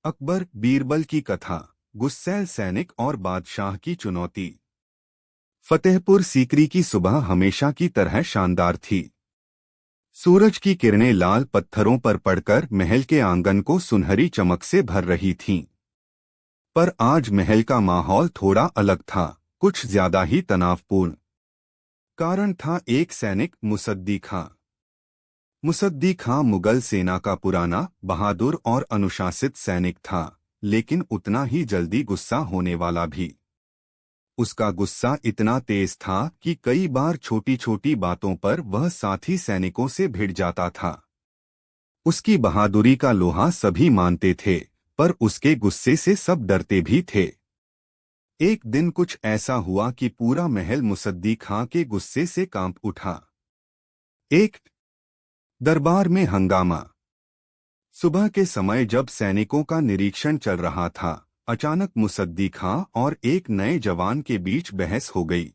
अकबर बीरबल की कथा। गुस्सैल सैनिक और बादशाह की चुनौती। फतेहपुर सीकरी की सुबह हमेशा की तरह शानदार थी। सूरज की किरणें लाल पत्थरों पर पड़कर महल के आंगन को सुनहरी चमक से भर रही थीं। पर आज महल का माहौल थोड़ा अलग था, कुछ ज्यादा ही तनावपूर्ण। कारण था एक सैनिक मुसद्दी खां। मुसद्दी खां मुगल सेना का पुराना, बहादुर और अनुशासित सैनिक था, लेकिन उतना ही जल्दी गुस्सा होने वाला भी। उसका गुस्सा इतना तेज था कि कई बार छोटी छोटी बातों पर वह साथी सैनिकों से भिड़ जाता था। उसकी बहादुरी का लोहा सभी मानते थे, पर उसके गुस्से से सब डरते भी थे। एक दिन कुछ ऐसा हुआ कि पूरा महल मुसद्दी खां के गुस्से से कांप उठा। एक दरबार में हंगामा। सुबह के समय जब सैनिकों का निरीक्षण चल रहा था, अचानक मुसद्दी खां और एक नए जवान के बीच बहस हो गई।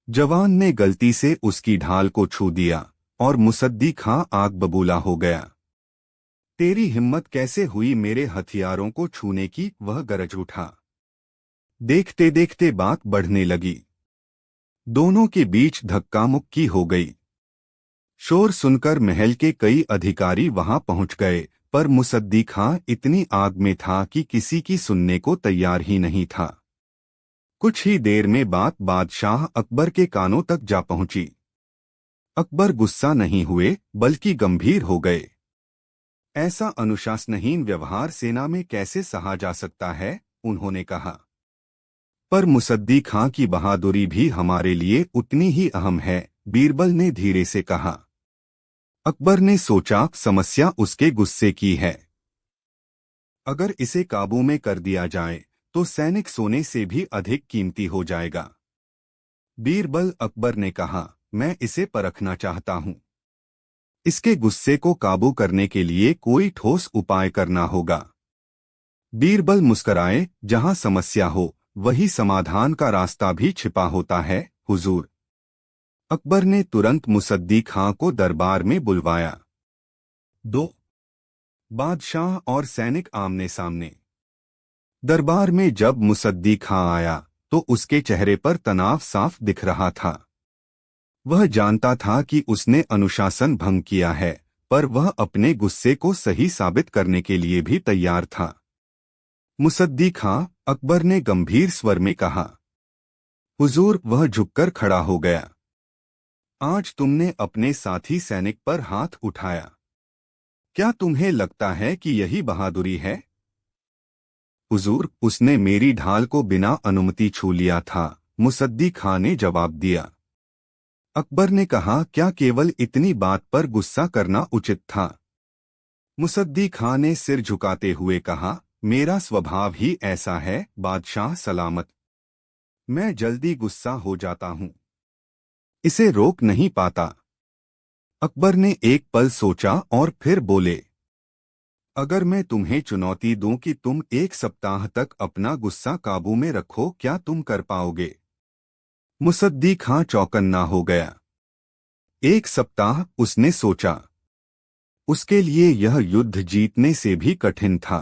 जवान ने गलती से उसकी ढाल को छू दिया और मुसद्दी खां आग बबूला हो गया। तेरी हिम्मत कैसे हुई मेरे हथियारों को छूने की, वह गरज उठा। देखते देखते बात बढ़ने लगी। दोनों के बीच धक्का मुक्की हो गई। शोर सुनकर महल के कई अधिकारी वहां पहुंच गए, पर मुसद्दी खां इतनी आग में था कि किसी की सुनने को तैयार ही नहीं था। कुछ ही देर में बात बादशाह अकबर के कानों तक जा पहुंची। अकबर गुस्सा नहीं हुए, बल्कि गंभीर हो गए। ऐसा अनुशासनहीन व्यवहार सेना में कैसे सहा जा सकता है, उन्होंने कहा। पर मुसद्दी खां की बहादुरी भी हमारे लिए उतनी ही अहम है, बीरबल ने धीरे से कहा। अकबर ने सोचा, समस्या उसके गुस्से की है। अगर इसे काबू में कर दिया जाए तो सैनिक सोने से भी अधिक कीमती हो जाएगा। बीरबल, अकबर ने कहा, मैं इसे परखना चाहता हूं। इसके गुस्से को काबू करने के लिए कोई ठोस उपाय करना होगा। बीरबल मुस्कराए, जहां समस्या हो वही समाधान का रास्ता भी छिपा होता है, हुजूर। अकबर ने तुरंत मुसद्दी खां को दरबार में बुलवाया। दो बादशाह और सैनिक आमने सामने। दरबार में जब मुसद्दी खां आया तो उसके चेहरे पर तनाव साफ दिख रहा था। वह जानता था कि उसने अनुशासन भंग किया है, पर वह अपने गुस्से को सही साबित करने के लिए भी तैयार था। मुसद्दी खां, अकबर ने गंभीर स्वर में कहा। हुजूर, वह झुककर खड़ा हो गया। आज तुमने अपने साथी सैनिक पर हाथ उठाया। क्या तुम्हें लगता है कि यही बहादुरी है? हुजूर, उसने मेरी ढाल को बिना अनुमति छू लिया था, मुसद्दी खां ने जवाब दिया। अकबर ने कहा, क्या केवल इतनी बात पर गुस्सा करना उचित था? मुसद्दी खां ने सिर झुकाते हुए कहा, मेरा स्वभाव ही ऐसा है, बादशाह सलामत। मैं जल्दी गुस्सा हो जाता हूं, इसे रोक नहीं पाता। अकबर ने एक पल सोचा और फिर बोले, अगर मैं तुम्हें चुनौती दूं कि तुम एक सप्ताह तक अपना गुस्सा काबू में रखो, क्या तुम कर पाओगे? मुसद्दी खां चौकन्ना हो गया। एक सप्ताह, उसने सोचा। उसके लिए यह युद्ध जीतने से भी कठिन था।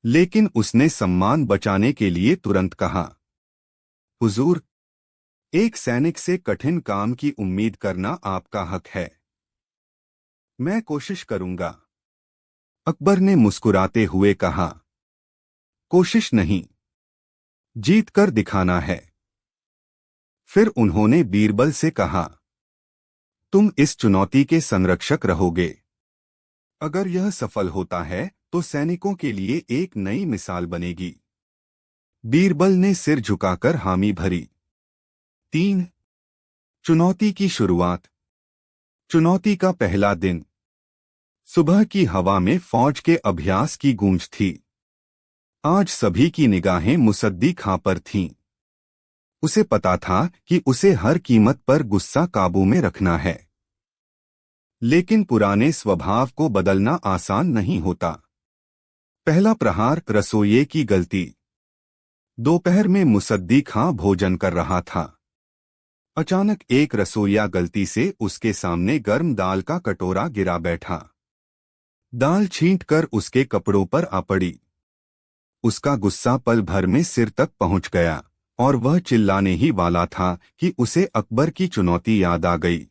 लेकिन उसने सम्मान बचाने के लिए तुरंत कहा, हुजूर, एक सैनिक से कठिन काम की उम्मीद करना आपका हक है। मैं कोशिश करूंगा। अकबर ने मुस्कुराते हुए कहा, कोशिश नहीं, जीत कर दिखाना है। फिर उन्होंने बीरबल से कहा, तुम इस चुनौती के संरक्षक रहोगे। अगर यह सफल होता है तो सैनिकों के लिए एक नई मिसाल बनेगी। बीरबल ने सिर झुकाकर हामी भरी। 3 चुनौती की शुरुआत। चुनौती का पहला दिन। सुबह की हवा में फौज के अभ्यास की गूंज थी। आज सभी की निगाहें मुसद्दी खां पर थीं। उसे पता था कि उसे हर कीमत पर गुस्सा काबू में रखना है। लेकिन पुराने स्वभाव को बदलना आसान नहीं होता। पहला प्रहार, रसोइये की गलती। दोपहर में मुसद्दी खां भोजन कर रहा था। अचानक एक रसोइया गलती से उसके सामने गर्म दाल का कटोरा गिरा बैठा। दाल छींटकर उसके कपड़ों पर आ पड़ी। उसका गुस्सा पल भर में सिर तक पहुंच गया और वह चिल्लाने ही वाला था कि उसे अकबर की चुनौती याद आ गई।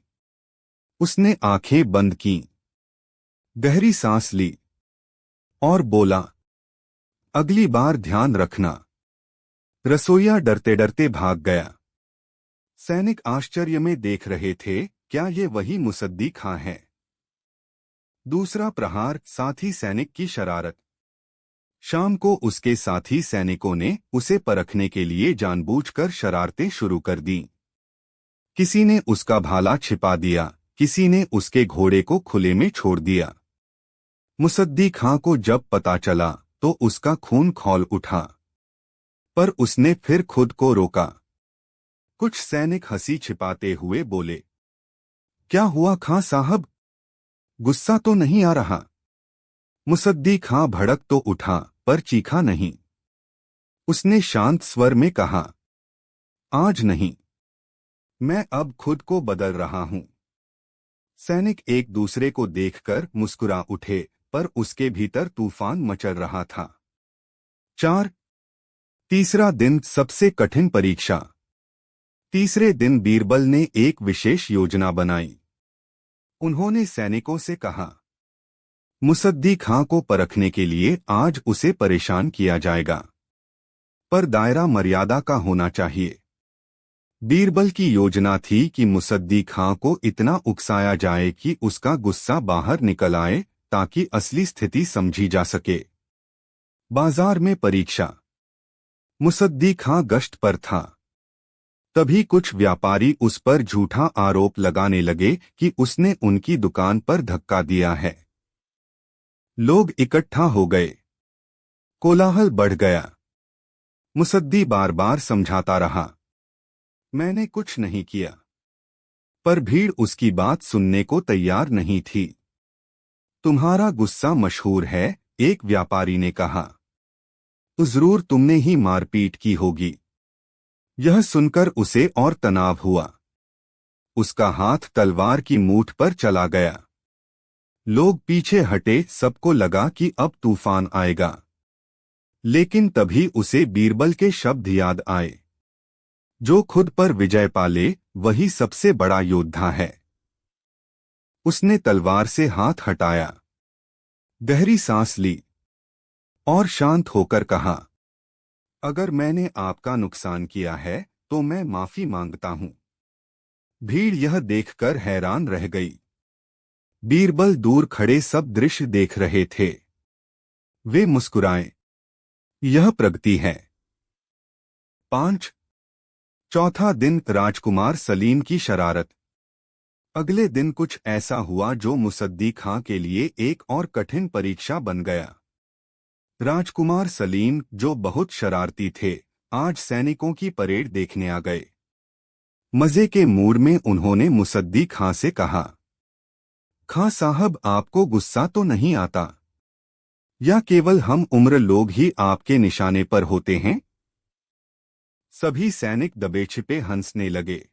उसने आंखें बंद कीं, गहरी सांस ली और बोला, अगली बार ध्यान रखना। रसोइया डरते डरते भाग गया। सैनिक आश्चर्य में देख रहे थे, क्या ये वही मुसद्दी खां है? दूसरा प्रहार, साथी सैनिक की शरारत। शाम को उसके साथी सैनिकों ने उसे परखने के लिए जानबूझकर शरारतें शुरू कर दी। किसी ने उसका भाला छिपा दिया, किसी ने उसके घोड़े को खुले में छोड़ दिया। मुसद्दी खां को जब पता चला तो उसका खून खौल उठा, पर उसने फिर खुद को रोका। कुछ सैनिक हंसी छिपाते हुए बोले, क्या हुआ खां साहब, गुस्सा तो नहीं आ रहा? मुसद्दी खां भड़क तो उठा पर चीखा नहीं। उसने शांत स्वर में कहा, आज नहीं, मैं अब खुद को बदल रहा हूं। सैनिक एक दूसरे को देखकर मुस्कुरा उठे, पर उसके भीतर तूफान मचल रहा था। 4। तीसरा दिन, सबसे कठिन परीक्षा। तीसरे दिन बीरबल ने एक विशेष योजना बनाई। उन्होंने सैनिकों से कहा, मुसद्दी खां को परखने के लिए आज उसे परेशान किया जाएगा, पर दायरा मर्यादा का होना चाहिए। बीरबल की योजना थी कि मुसद्दी खां को इतना उकसाया जाए कि उसका गुस्सा बाहर निकल आए, ताकि असली स्थिति समझी जा सके। बाजार में परीक्षा। मुसद्दी खां गश्त पर था। तभी कुछ व्यापारी उस पर झूठा आरोप लगाने लगे कि उसने उनकी दुकान पर धक्का दिया है। लोग इकट्ठा हो गए। कोलाहल बढ़ गया। मुसद्दी बार बार समझाता रहा, मैंने कुछ नहीं किया, पर भीड़ उसकी बात सुनने को तैयार नहीं थी। तुम्हारा गुस्सा मशहूर है, एक व्यापारी ने कहा, तो जरूर तुमने ही मारपीट की होगी। यह सुनकर उसे और तनाव हुआ। उसका हाथ तलवार की मूठ पर चला गया। लोग पीछे हटे, सबको लगा कि अब तूफान आएगा। लेकिन तभी उसे बीरबल के शब्द याद आए, जो खुद पर विजय पाले वही सबसे बड़ा योद्धा है। उसने तलवार से हाथ हटाया, गहरी सांस ली और शांत होकर कहा, अगर मैंने आपका नुकसान किया है तो मैं माफी मांगता हूं। भीड़ यह देखकर हैरान रह गई। बीरबल दूर खड़े सब दृश्य देख रहे थे। वे मुस्कुराए। यह प्रगति है। 5। चौथा दिन, राजकुमार सलीम की शरारत। अगले दिन कुछ ऐसा हुआ जो मुसद्दी खां के लिए एक और कठिन परीक्षा बन गया। राजकुमार सलीम, जो बहुत शरारती थे, आज सैनिकों की परेड देखने आ गए। मजे के मूड में उन्होंने मुसद्दी खां से कहा, खां साहब, आपको गुस्सा तो नहीं आता? या केवल हम उम्र लोग ही आपके निशाने पर होते हैं? सभी सैनिक दबे छिपे हंसने लगे।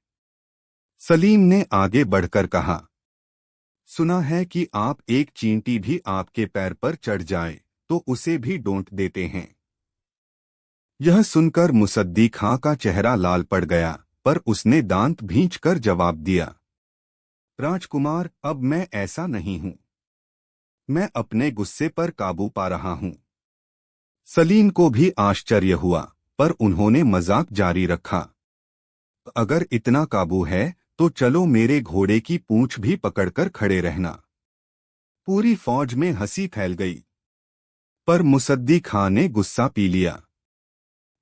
सलीम ने आगे बढ़कर कहा, सुना है कि आप एक चींटी भी आपके पैर पर चढ़ जाए तो उसे भी डोंट देते हैं। यह सुनकर मुसद्दी खां का चेहरा लाल पड़ गया, पर उसने दांत भींचकर जवाब दिया, राजकुमार, अब मैं ऐसा नहीं हूं। मैं अपने गुस्से पर काबू पा रहा हूं। सलीम को भी आश्चर्य हुआ, पर उन्होंने मजाक जारी रखा, अगर इतना काबू है तो चलो मेरे घोड़े की पूंछ भी पकड़कर खड़े रहना। पूरी फौज में हंसी फैल गई। पर मुसद्दी खां ने गुस्सा पी लिया।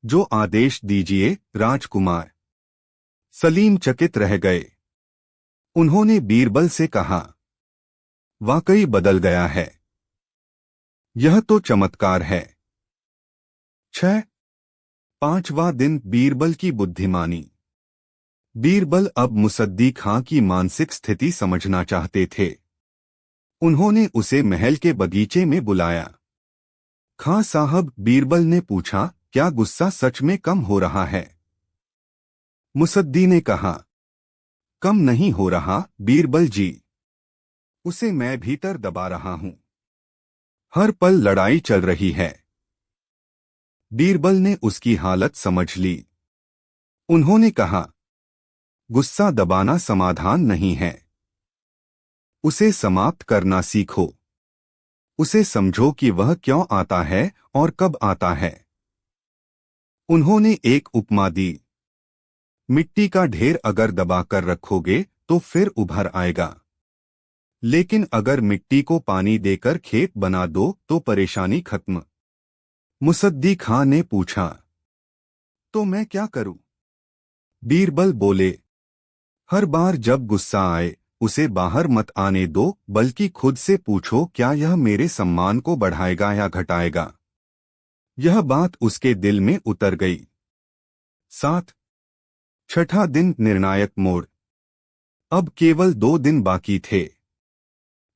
जो आदेश दीजिए राजकुमार। सलीम चकित रह गए। उन्होंने बीरबल से कहा, वाकई बदल गया है। यह तो चमत्कार है। 6। पांचवा दिन, बीरबल की बुद्धिमानी। बीरबल अब मुसद्दी खां की मानसिक स्थिति समझना चाहते थे। उन्होंने उसे महल के बगीचे में बुलाया। खां साहब, बीरबल ने पूछा, क्या गुस्सा सच में कम हो रहा है? मुसद्दी ने कहा, कम नहीं हो रहा बीरबल जी, उसे मैं भीतर दबा रहा हूं। हर पल लड़ाई चल रही है। बीरबल ने उसकी हालत समझ ली। उन्होंने कहा, गुस्सा दबाना समाधान नहीं है। उसे समाप्त करना सीखो। उसे समझो कि वह क्यों आता है और कब आता है। उन्होंने एक उपमा दी। मिट्टी का ढेर अगर दबाकर रखोगे तो फिर उभर आएगा, लेकिन अगर मिट्टी को पानी देकर खेत बना दो तो परेशानी खत्म। मुसद्दी खां ने पूछा, तो मैं क्या करूं? बीरबल बोले, हर बार जब गुस्सा आए उसे बाहर मत आने दो, बल्कि खुद से पूछो, क्या यह मेरे सम्मान को बढ़ाएगा या घटाएगा। यह बात उसके दिल में उतर गई। 7। छठा दिन, निर्णायक मोड़। अब केवल 2 दिन बाकी थे।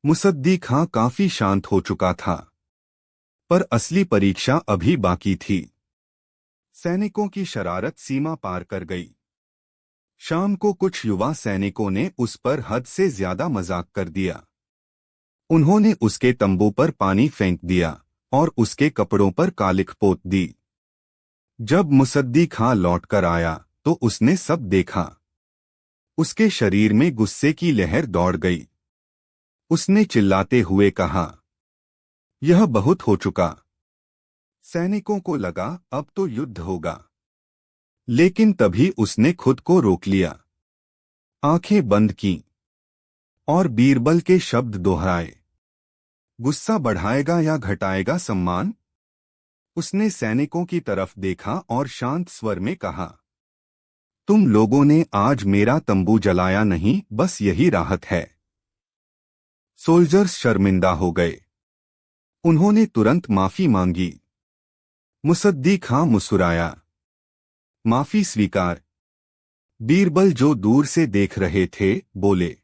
मुसद्दी खां काफी शांत हो चुका था, पर असली परीक्षा अभी बाकी थी। सैनिकों की शरारत सीमा पार कर गई। शाम को कुछ युवा सैनिकों ने उस पर हद से ज्यादा मजाक कर दिया। उन्होंने उसके तंबू पर पानी फेंक दिया और उसके कपड़ों पर कालिख पोत दी। जब मुसद्दी खां लौटकर आया तो उसने सब देखा। उसके शरीर में गुस्से की लहर दौड़ गई। उसने चिल्लाते हुए कहा, यह बहुत हो चुका। सैनिकों को लगा अब तो युद्ध होगा, लेकिन तभी उसने खुद को रोक लिया, आंखें बंद कीं और बीरबल के शब्द दोहराए, गुस्सा बढ़ाएगा या घटाएगा सम्मान? उसने सैनिकों की तरफ देखा और शांत स्वर में कहा, तुम लोगों ने आज मेरा तंबू जलाया नहीं, बस यही राहत है। सोल्जर्स शर्मिंदा हो गए। उन्होंने तुरंत माफी मांगी। मुसद्दी खां मुस्कुराया, माफी स्वीकार। बीरबल, जो दूर से देख रहे थे, बोले,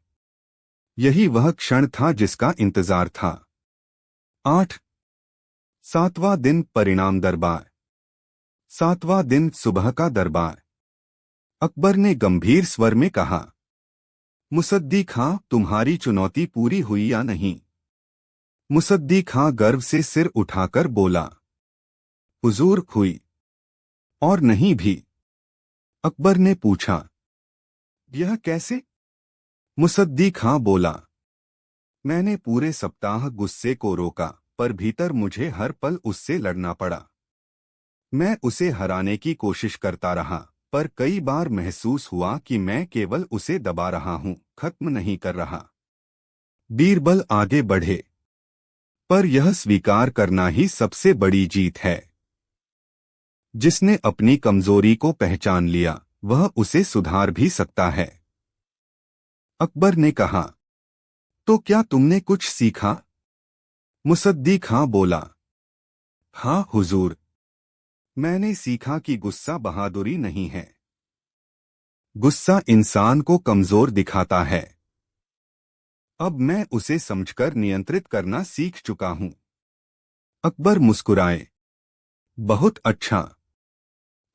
यही वह क्षण था जिसका इंतजार था। 8। 7वां दिन, परिणाम दरबार। 7वां दिन, सुबह का दरबार। अकबर ने गंभीर स्वर में कहा, मुसद्दी खां, तुम्हारी चुनौती पूरी हुई या नहीं? मुसद्दी खां गर्व से सिर उठाकर बोला, हुजूर, हुई। और नहीं भी? अकबर ने पूछा, यह कैसे? मुसद्दी खां बोला, मैंने पूरे सप्ताह गुस्से को रोका, पर भीतर मुझे हर पल उससे लड़ना पड़ा। मैं उसे हराने की कोशिश करता रहा, पर कई बार महसूस हुआ कि मैं केवल उसे दबा रहा हूं, खत्म नहीं कर रहा। बीरबल आगे बढ़े, पर यह स्वीकार करना ही सबसे बड़ी जीत है। जिसने अपनी कमजोरी को पहचान लिया, वह उसे सुधार भी सकता है। अकबर ने कहा, तो क्या तुमने कुछ सीखा? मुसद्दी खां बोला, हाँ हुजूर, मैंने सीखा कि गुस्सा बहादुरी नहीं है। गुस्सा इंसान को कमजोर दिखाता है। अब मैं उसे समझकर नियंत्रित करना सीख चुका हूं। अकबर मुस्कुराए, बहुत अच्छा।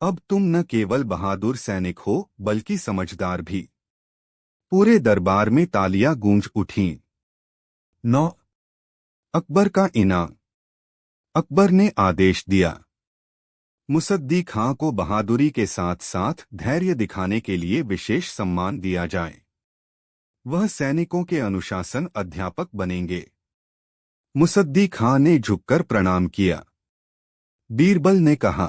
अब तुम न केवल बहादुर सैनिक हो, बल्कि समझदार भी। पूरे दरबार में तालियां गूंज उठीं। 9। अकबर का इनाम। अकबर ने आदेश दिया, मुसद्दी खां को बहादुरी के साथ साथ धैर्य दिखाने के लिए विशेष सम्मान दिया जाए। वह सैनिकों के अनुशासन अध्यापक बनेंगे। मुसद्दी खां ने झुककर प्रणाम किया। बीरबल ने कहा,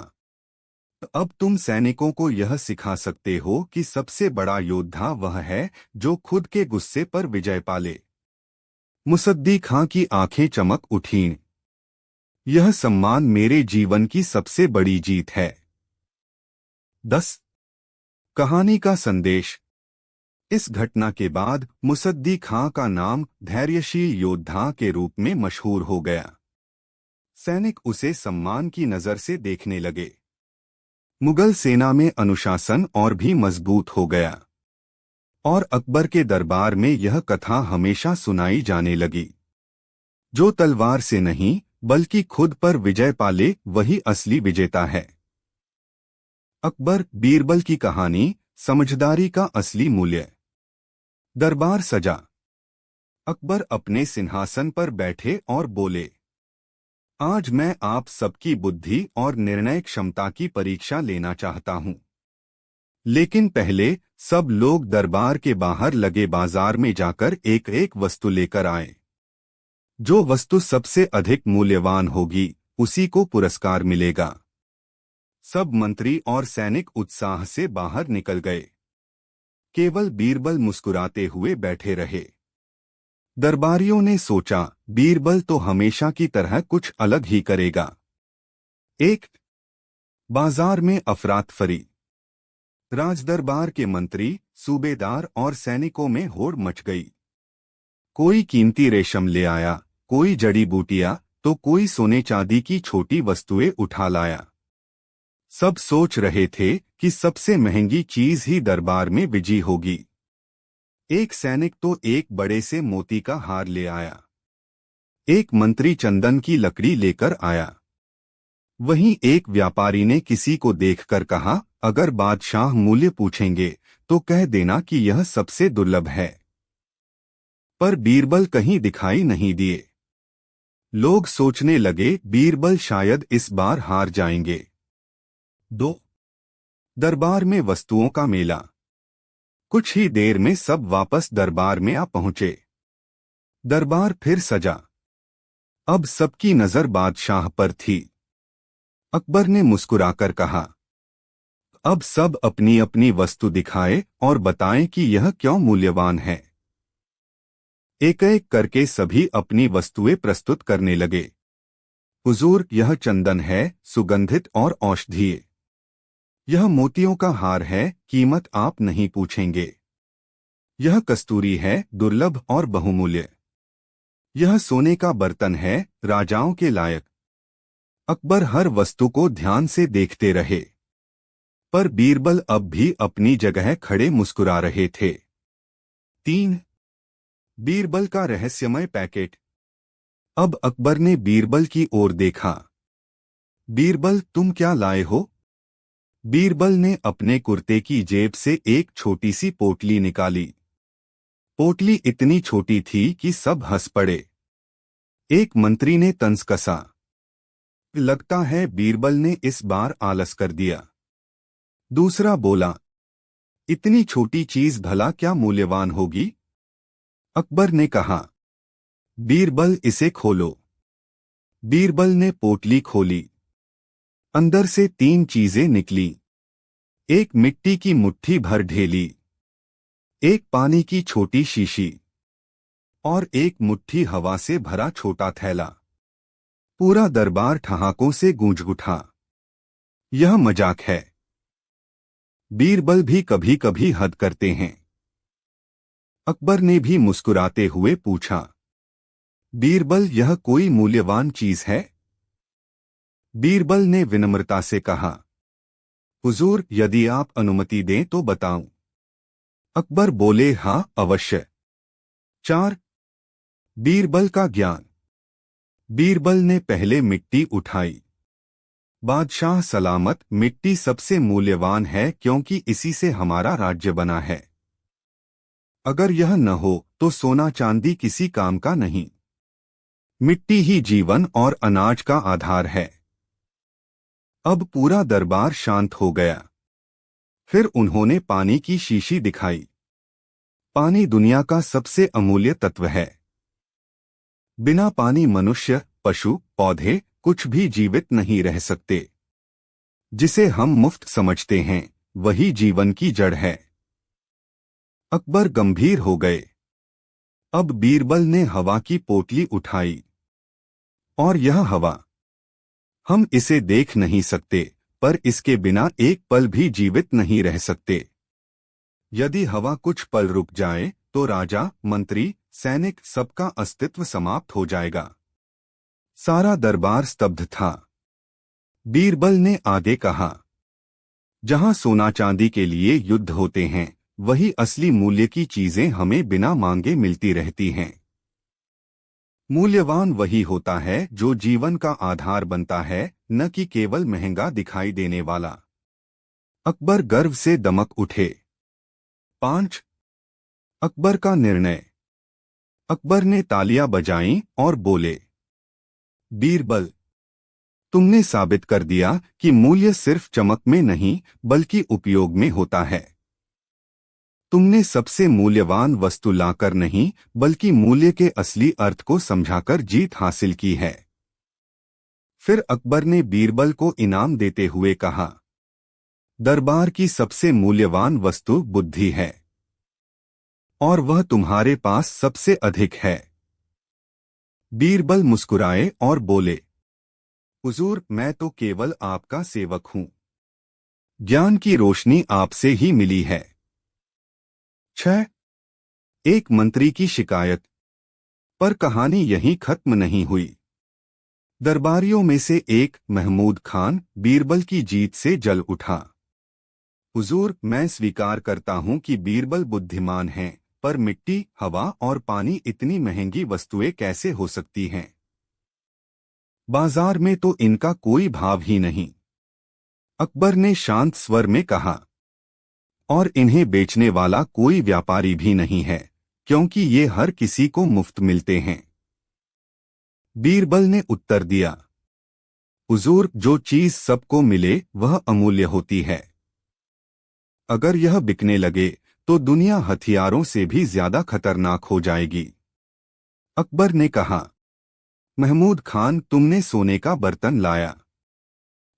अब तुम सैनिकों को यह सिखा सकते हो कि सबसे बड़ा योद्धा वह है जो खुद के गुस्से पर विजय पाले। मुसद्दी खां की आंखें चमक उठीं। यह सम्मान मेरे जीवन की सबसे बड़ी जीत है। 10। कहानी का संदेश। इस घटना के बाद मुसद्दी खां का नाम धैर्यशील योद्धा के रूप में मशहूर हो गया। सैनिक उसे सम्मान की नजर से देखने लगे। मुगल सेना में अनुशासन और भी मजबूत हो गया और अकबर के दरबार में यह कथा हमेशा सुनाई जाने लगी, जो तलवार से नहीं बल्कि खुद पर विजय पाले वही असली विजेता है। अकबर बीरबल की कहानी, समझदारी का असली मूल्य। दरबार सजा। अकबर अपने सिंहासन पर बैठे और बोले, आज मैं आप सबकी बुद्धि और निर्णय क्षमता की परीक्षा लेना चाहता हूं। लेकिन पहले सब लोग दरबार के बाहर लगे बाजार में जाकर एक एक वस्तु लेकर आए। जो वस्तु सबसे अधिक मूल्यवान होगी उसी को पुरस्कार मिलेगा। सब मंत्री और सैनिक उत्साह से बाहर निकल गए। केवल बीरबल मुस्कुराते हुए बैठे रहे। दरबारियों ने सोचा, बीरबल तो हमेशा की तरह कुछ अलग ही करेगा। एक बाजार में अफरातफरी। राजदरबार के मंत्री, सूबेदार और सैनिकों में होड़ मच गई। कोई कीमती रेशम ले आया, कोई जड़ी बूटियां, तो कोई सोने चांदी की छोटी वस्तुएं उठा लाया। सब सोच रहे थे कि सबसे महंगी चीज ही दरबार में बिजी होगी। एक सैनिक तो एक बड़े से मोती का हार ले आया। एक मंत्री चंदन की लकड़ी लेकर आया। वहीं एक व्यापारी ने किसी को देखकर कहा, अगर बादशाह मूल्य पूछेंगे तो कह देना कि यह सबसे दुर्लभ है। पर बीरबल कहीं दिखाई नहीं दिए। लोग सोचने लगे, बीरबल शायद इस बार हार जाएंगे। 2 दरबार में वस्तुओं का मेला। कुछ ही देर में सब वापस दरबार में आ पहुंचे। दरबार फिर सजा। अब सबकी नजर बादशाह पर थी। अकबर ने मुस्कुराकर कहा, अब सब अपनी अपनी वस्तु दिखाए और बताएं कि यह क्यों मूल्यवान है। एक एक करके सभी अपनी वस्तुएं प्रस्तुत करने लगे। हुजूर, यह चंदन है, सुगंधित और औषधीय। यह मोतियों का हार है, कीमत आप नहीं पूछेंगे। यह कस्तूरी है, दुर्लभ और बहुमूल्य। यह सोने का बर्तन है, राजाओं के लायक। अकबर हर वस्तु को ध्यान से देखते रहे, पर बीरबल अब भी अपनी जगह खड़े मुस्कुरा रहे थे। 3 बीरबल का रहस्यमय पैकेट। अब अकबर ने बीरबल की ओर देखा। बीरबल, तुम क्या लाए हो? बीरबल ने अपने कुर्ते की जेब से एक छोटी सी पोटली निकाली। पोटली इतनी छोटी थी कि सब हंस पड़े। एक मंत्री ने तंज कसा। लगता है बीरबल ने इस बार आलस कर दिया। दूसरा बोला, इतनी छोटी चीज भला क्या मूल्यवान होगी? अकबर ने कहा, बीरबल इसे खोलो। बीरबल ने पोटली खोली। अंदर से 3 चीजें निकली। एक मिट्टी की मुट्ठी भर ढेली, एक पानी की छोटी शीशी और एक मुट्ठी हवा से भरा छोटा थैला। पूरा दरबार ठहाकों से गूंज उठा। यह मजाक है। बीरबल भी कभी कभी हद करते हैं। अकबर ने भी मुस्कुराते हुए पूछा, बीरबल, यह कोई मूल्यवान चीज है? बीरबल ने विनम्रता से कहा, हुजूर, यदि आप अनुमति दें तो बताऊं। अकबर बोले, हाँ, अवश्य। 4 बीरबल का ज्ञान। बीरबल ने पहले मिट्टी उठाई। बादशाह सलामत, मिट्टी सबसे मूल्यवान है क्योंकि इसी से हमारा राज्य बना है। अगर यह न हो तो सोना चांदी किसी काम का नहीं। मिट्टी ही जीवन और अनाज का आधार है। अब पूरा दरबार शांत हो गया। फिर उन्होंने पानी की शीशी दिखाई। पानी दुनिया का सबसे अमूल्य तत्व है। बिना पानी मनुष्य, पशु, पौधे कुछ भी जीवित नहीं रह सकते। जिसे हम मुफ्त समझते हैं वही जीवन की जड़ है। अकबर गंभीर हो गए। अब बीरबल ने हवा की पोटली उठाई। और यह हवा, हम इसे देख नहीं सकते, पर इसके बिना एक पल भी जीवित नहीं रह सकते। यदि हवा कुछ पल रुक जाए तो राजा, मंत्री, सैनिक सबका अस्तित्व समाप्त हो जाएगा। सारा दरबार स्तब्ध था। बीरबल ने आगे कहा, जहां सोना चांदी के लिए युद्ध होते हैं, वही असली मूल्य की चीजें हमें बिना मांगे मिलती रहती हैं। मूल्यवान वही होता है जो जीवन का आधार बनता है, न कि केवल महंगा दिखाई देने वाला। अकबर गर्व से दमक उठे। 5 अकबर का निर्णय। अकबर ने तालियां बजाईं और बोले, बीरबल, तुमने साबित कर दिया कि मूल्य सिर्फ चमक में नहीं बल्कि उपयोग में होता है। तुमने सबसे मूल्यवान वस्तु लाकर नहीं बल्कि मूल्य के असली अर्थ को समझाकर जीत हासिल की है। फिर अकबर ने बीरबल को इनाम देते हुए कहा, दरबार की सबसे मूल्यवान वस्तु बुद्धि है और वह तुम्हारे पास सबसे अधिक है। बीरबल मुस्कुराए और बोले, हुजूर, मैं तो केवल आपका सेवक हूं। ज्ञान की रोशनी आपसे ही मिली है। 6. एक मंत्री की शिकायत। पर कहानी यहीं खत्म नहीं हुई। दरबारियों में से एक महमूद खान बीरबल की जीत से जल उठा। हुजूर, मैं स्वीकार करता हूं कि बीरबल बुद्धिमान हैं, पर मिट्टी, हवा और पानी इतनी महंगी वस्तुएं कैसे हो सकती हैं? बाजार में तो इनका कोई भाव ही नहीं। अकबर ने शांत स्वर में कहा, और इन्हें बेचने वाला कोई व्यापारी भी नहीं है, क्योंकि ये हर किसी को मुफ्त मिलते हैं। बीरबल ने उत्तर दिया, हुजूर, जो चीज सबको मिले वह अमूल्य होती है। अगर यह बिकने लगे तो दुनिया हथियारों से भी ज्यादा खतरनाक हो जाएगी। अकबर ने कहा, महमूद खान, तुमने सोने का बर्तन लाया।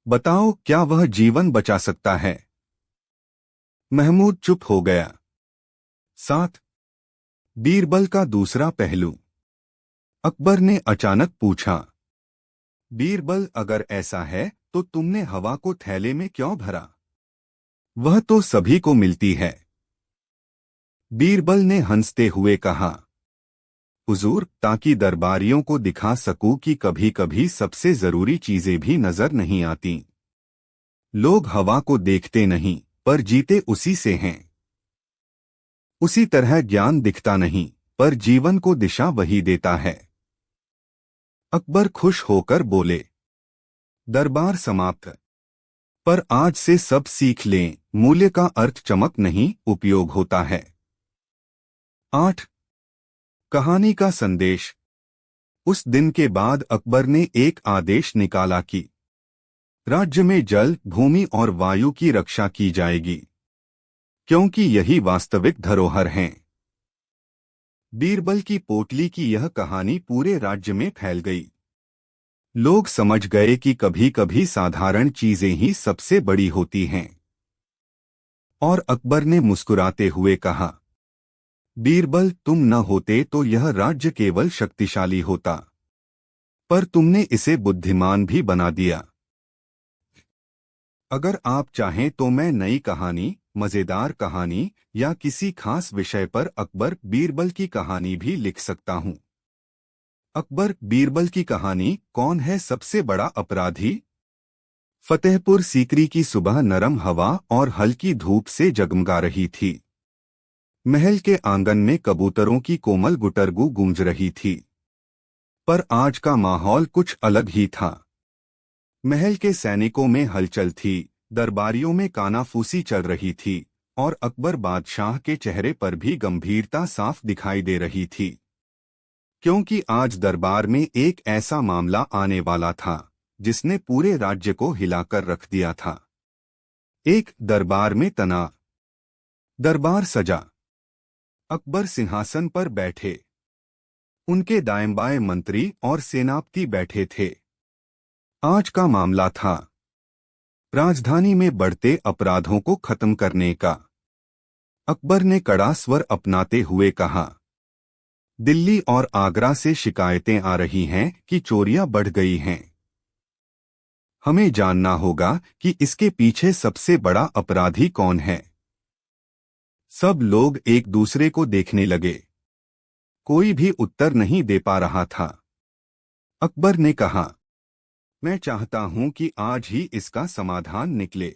बताओ, क्या वह जीवन बचा सकता है? महमूद चुप हो गया। 7. बीरबल का दूसरा पहलू। अकबर ने अचानक पूछा, बीरबल, अगर ऐसा है तो तुमने हवा को थैले में क्यों भरा? वह तो सभी को मिलती है। बीरबल ने हंसते हुए कहा, हुजूर, ताकि दरबारियों को दिखा सकूं कि कभी कभी सबसे जरूरी चीजें भी नजर नहीं आती। लोग हवा को देखते नहीं पर जीते उसी से हैं। उसी तरह ज्ञान दिखता नहीं पर जीवन को दिशा वही देता है। अकबर खुश होकर बोले, दरबार समाप्त। पर आज से सब सीख लें, मूल्य का अर्थ चमक नहीं उपयोग होता है। 8. कहानी का संदेश। उस दिन के बाद अकबर ने एक आदेश निकाला कि राज्य में जल, भूमि और वायु की रक्षा की जाएगी, क्योंकि यही वास्तविक धरोहर हैं। बीरबल की पोटली की यह कहानी पूरे राज्य में फैल गई। लोग समझ गए कि कभी कभी साधारण चीजें ही सबसे बड़ी होती हैं। और अकबर ने मुस्कुराते हुए कहा, बीरबल, तुम न होते तो यह राज्य केवल शक्तिशाली होता, पर तुमने इसे बुद्धिमान भी बना दिया। अगर आप चाहें तो मैं नई कहानी, मजेदार कहानी या किसी खास विषय पर अकबर बीरबल की कहानी भी लिख सकता हूं। अकबर बीरबल की कहानी, कौन है सबसे बड़ा अपराधी? फतेहपुर सीकरी की सुबह नरम हवा और हल्की धूप से जगमगा रही थी। महल के आंगन में कबूतरों की कोमल गुटरगू गूंज रही थी। पर आज का माहौल कुछ अलग ही था। महल के सैनिकों में हलचल थी, दरबारियों में कानाफूसी चल रही थी और अकबर बादशाह के चेहरे पर भी गंभीरता साफ दिखाई दे रही थी, क्योंकि आज दरबार में एक ऐसा मामला आने वाला था जिसने पूरे राज्य को हिलाकर रख दिया था। एक दरबार में तनाव। दरबार सजा। अकबर सिंहासन पर बैठे। उनके दाएं बाएं मंत्री और सेनापति बैठे थे। आज का मामला था राजधानी में बढ़ते अपराधों को खत्म करने का। अकबर ने कड़ा स्वर अपनाते हुए कहा, दिल्ली और आगरा से शिकायतें आ रही हैं कि चोरियां बढ़ गई हैं। हमें जानना होगा कि इसके पीछे सबसे बड़ा अपराधी कौन है। सब लोग एक दूसरे को देखने लगे। कोई भी उत्तर नहीं दे पा रहा था। अकबर ने कहा, मैं चाहता हूं कि आज ही इसका समाधान निकले।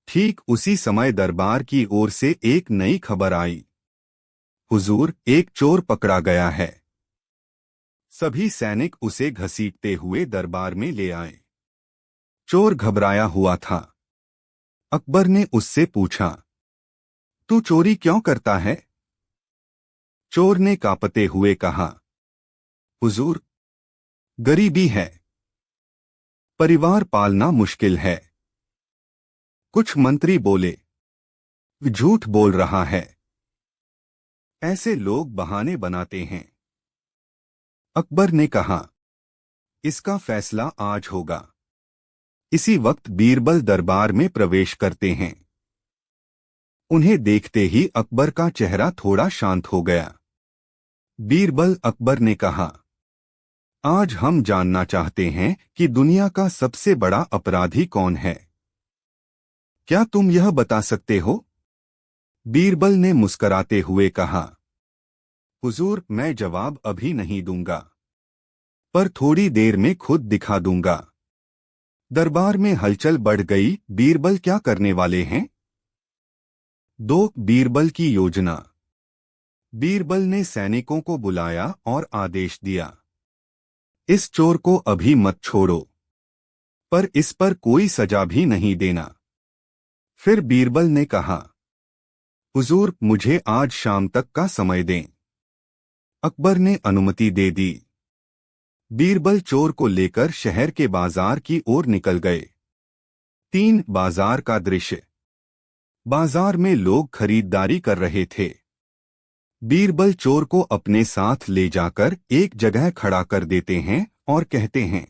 ठीक उसी समय दरबार की ओर से एक नई खबर आई, हुजूर, एक चोर पकड़ा गया है। सभी सैनिक उसे घसीटते हुए दरबार में ले आए। चोर घबराया हुआ था। अकबर ने उससे पूछा, तू चोरी क्यों करता है? चोर ने कांपते हुए कहा, हुजूर, गरीबी है। परिवार पालना मुश्किल है। कुछ मंत्री बोले, झूठ बोल रहा है। ऐसे लोग बहाने बनाते हैं। अकबर ने कहा, इसका फैसला आज होगा। इसी वक्त बीरबल दरबार में प्रवेश करते हैं। उन्हें देखते ही अकबर का चेहरा थोड़ा शांत हो गया। बीरबल अकबर ने कहा, आज हम जानना चाहते हैं कि दुनिया का सबसे बड़ा अपराधी कौन है। क्या तुम यह बता सकते हो? बीरबल ने मुस्कराते हुए कहा, हुजूर, मैं जवाब अभी नहीं दूंगा, पर थोड़ी देर में खुद दिखा दूंगा। दरबार में हलचल बढ़ गई। बीरबल क्या करने वाले हैं? बीरबल की योजना। बीरबल ने सैनिकों को बुलाया और आदेश दिया, इस चोर को अभी मत छोड़ो, पर इस पर कोई सजा भी नहीं देना। फिर बीरबल ने कहा, हुजूर, मुझे आज शाम तक का समय दें। अकबर ने अनुमति दे दी। बीरबल चोर को लेकर शहर के बाजार की ओर निकल गए। बाजार का दृश्य। बाजार में लोग खरीदारी कर रहे थे। बीरबल चोर को अपने साथ ले जाकर एक जगह खड़ा कर देते हैं और कहते हैं,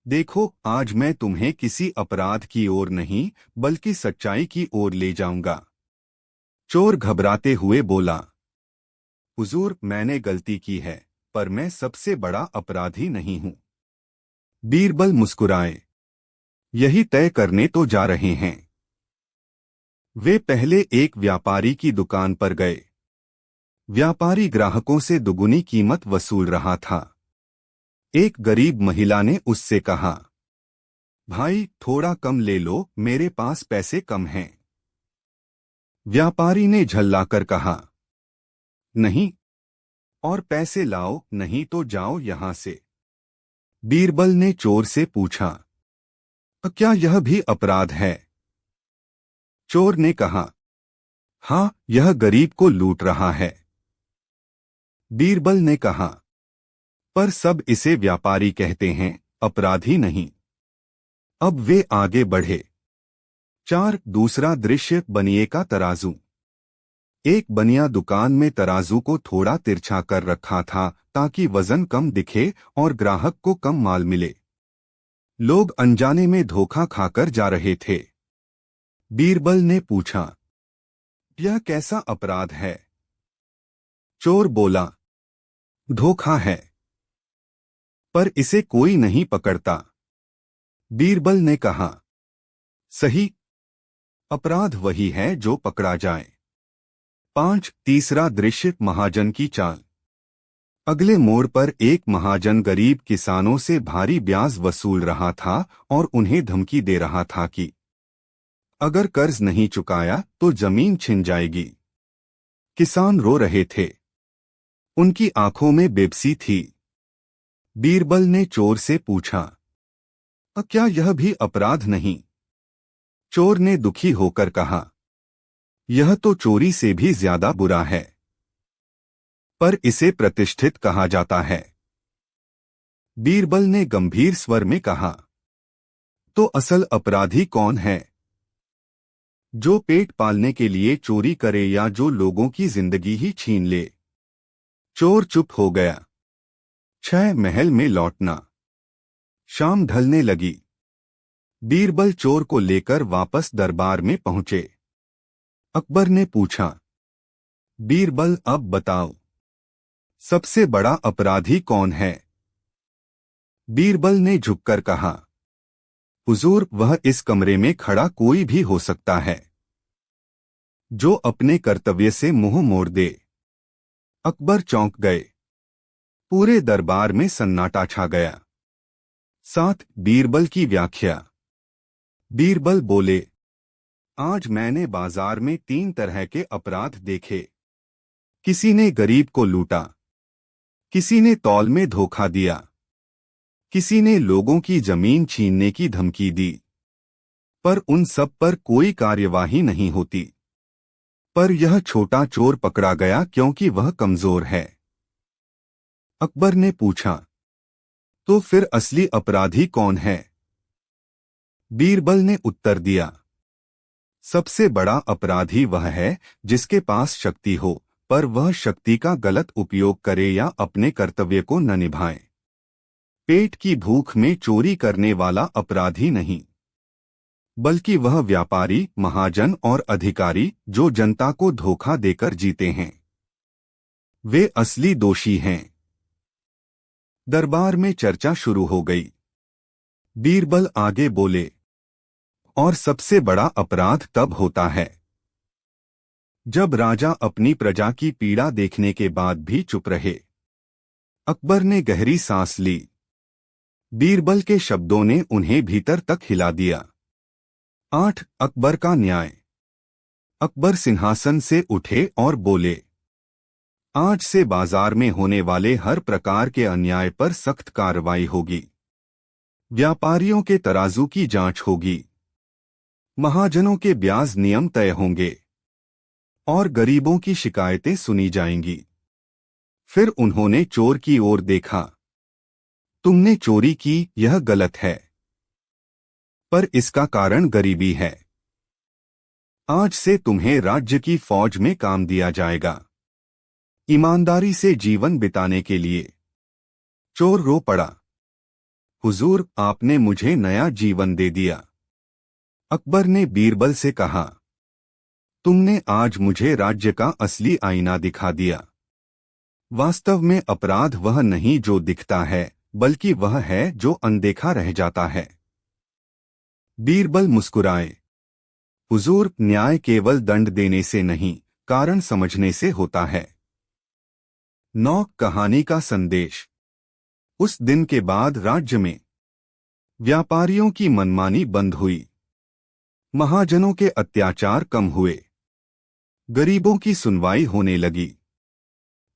देखो, आज मैं तुम्हें किसी अपराध की ओर नहीं बल्कि सच्चाई की ओर ले जाऊंगा। चोर घबराते हुए बोला, हुजूर, मैंने गलती की है, पर मैं सबसे बड़ा अपराधी नहीं हूं। बीरबल मुस्कुराए, यही तय करने तो जा रहे हैं। वे पहले एक व्यापारी की दुकान पर गए। व्यापारी ग्राहकों से दुगुनी कीमत वसूल रहा था। एक गरीब महिला ने उससे कहा, भाई, थोड़ा कम ले लो, मेरे पास पैसे कम हैं। व्यापारी ने झल्लाकर कहा, नहीं, और पैसे लाओ, नहीं तो जाओ यहां से। बीरबल ने चोर से पूछा, क्या यह भी अपराध है? चोर ने कहा, हाँ, यह गरीब को लूट रहा है। बीरबल ने कहा, पर सब इसे व्यापारी कहते हैं, अपराधी नहीं। अब वे आगे बढ़े। दूसरा दृश्य, बनिए का तराजू। एक बनिया दुकान में तराजू को थोड़ा तिरछा कर रखा था ताकि वजन कम दिखे और ग्राहक को कम माल मिले। लोग अनजाने में धोखा खाकर जा रहे थे। बीरबल ने पूछा, यह कैसा अपराध है? चोर बोला, धोखा है, पर इसे कोई नहीं पकड़ता। बीरबल ने कहा, सही, अपराध वही है जो पकड़ा जाए। तीसरा दृश्य, महाजन की चाल। अगले मोड़ पर एक महाजन गरीब किसानों से भारी ब्याज वसूल रहा था और उन्हें धमकी दे रहा था कि अगर कर्ज नहीं चुकाया तो जमीन छिन जाएगी। किसान रो रहे थे। उनकी आंखों में बेबसी थी। बीरबल ने चोर से पूछा, क्या यह भी अपराध नहीं? चोर ने दुखी होकर कहा, यह तो चोरी से भी ज्यादा बुरा है, पर इसे प्रतिष्ठित कहा जाता है। बीरबल ने गंभीर स्वर में कहा, तो असल अपराधी कौन है? जो पेट पालने के लिए चोरी करे या जो लोगों की जिंदगी ही छीन ले? चोर चुप हो गया। महल में लौटना। शाम ढलने लगी। बीरबल चोर को लेकर वापस दरबार में पहुंचे। अकबर ने पूछा, बीरबल, अब बताओ, सबसे बड़ा अपराधी कौन है? बीरबल ने झुककर कहा, हुजूर, वह इस कमरे में खड़ा कोई भी हो सकता है, जो अपने कर्तव्य से मुंह मोड़ दे। अकबर चौंक गए। पूरे दरबार में सन्नाटा छा गया। बीरबल की व्याख्या। बीरबल बोले, आज मैंने बाजार में 3 तरह के अपराध देखे। किसी ने गरीब को लूटा, किसी ने तौल में धोखा दिया, किसी ने लोगों की जमीन छीनने की धमकी दी, पर उन सब पर कोई कार्यवाही नहीं होती। पर यह छोटा चोर पकड़ा गया क्योंकि वह कमजोर है। अकबर ने पूछा, तो फिर असली अपराधी कौन है? बीरबल ने उत्तर दिया, सबसे बड़ा अपराधी वह है जिसके पास शक्ति हो, पर वह शक्ति का गलत उपयोग करे या अपने कर्तव्य को न निभाए। पेट की भूख में चोरी करने वाला अपराधी नहीं, बल्कि वह व्यापारी, महाजन और अधिकारी जो जनता को धोखा देकर जीते हैं, वे असली दोषी हैं। दरबार में चर्चा शुरू हो गई। बीरबल आगे बोले, और सबसे बड़ा अपराध तब होता है जब राजा अपनी प्रजा की पीड़ा देखने के बाद भी चुप रहे। अकबर ने गहरी सांस ली। बीरबल के शब्दों ने उन्हें भीतर तक हिला दिया। 8 अकबर का न्याय। अकबर सिंहासन से उठे और बोले, आज से बाजार में होने वाले हर प्रकार के अन्याय पर सख्त कार्रवाई होगी। व्यापारियों के तराजू की जांच होगी, महाजनों के ब्याज नियम तय होंगे और गरीबों की शिकायतें सुनी जाएंगी। फिर उन्होंने चोर की ओर देखा। तुमने चोरी की, यह गलत है, पर इसका कारण गरीबी है। आज से तुम्हें राज्य की फौज में काम दिया जाएगा, ईमानदारी से जीवन बिताने के लिए। चोर रो पड़ा, हुजूर, आपने मुझे नया जीवन दे दिया। अकबर ने बीरबल से कहा, तुमने आज मुझे राज्य का असली आईना दिखा दिया। वास्तव में अपराध वह नहीं जो दिखता है, बल्कि वह है जो अनदेखा रह जाता है। बीरबल मुस्कुराए, हुजूर, न्याय केवल दंड देने से नहीं, कारण समझने से होता है। 9 कहानी का संदेश। उस दिन के बाद राज्य में व्यापारियों की मनमानी बंद हुई, महाजनों के अत्याचार कम हुए, गरीबों की सुनवाई होने लगी,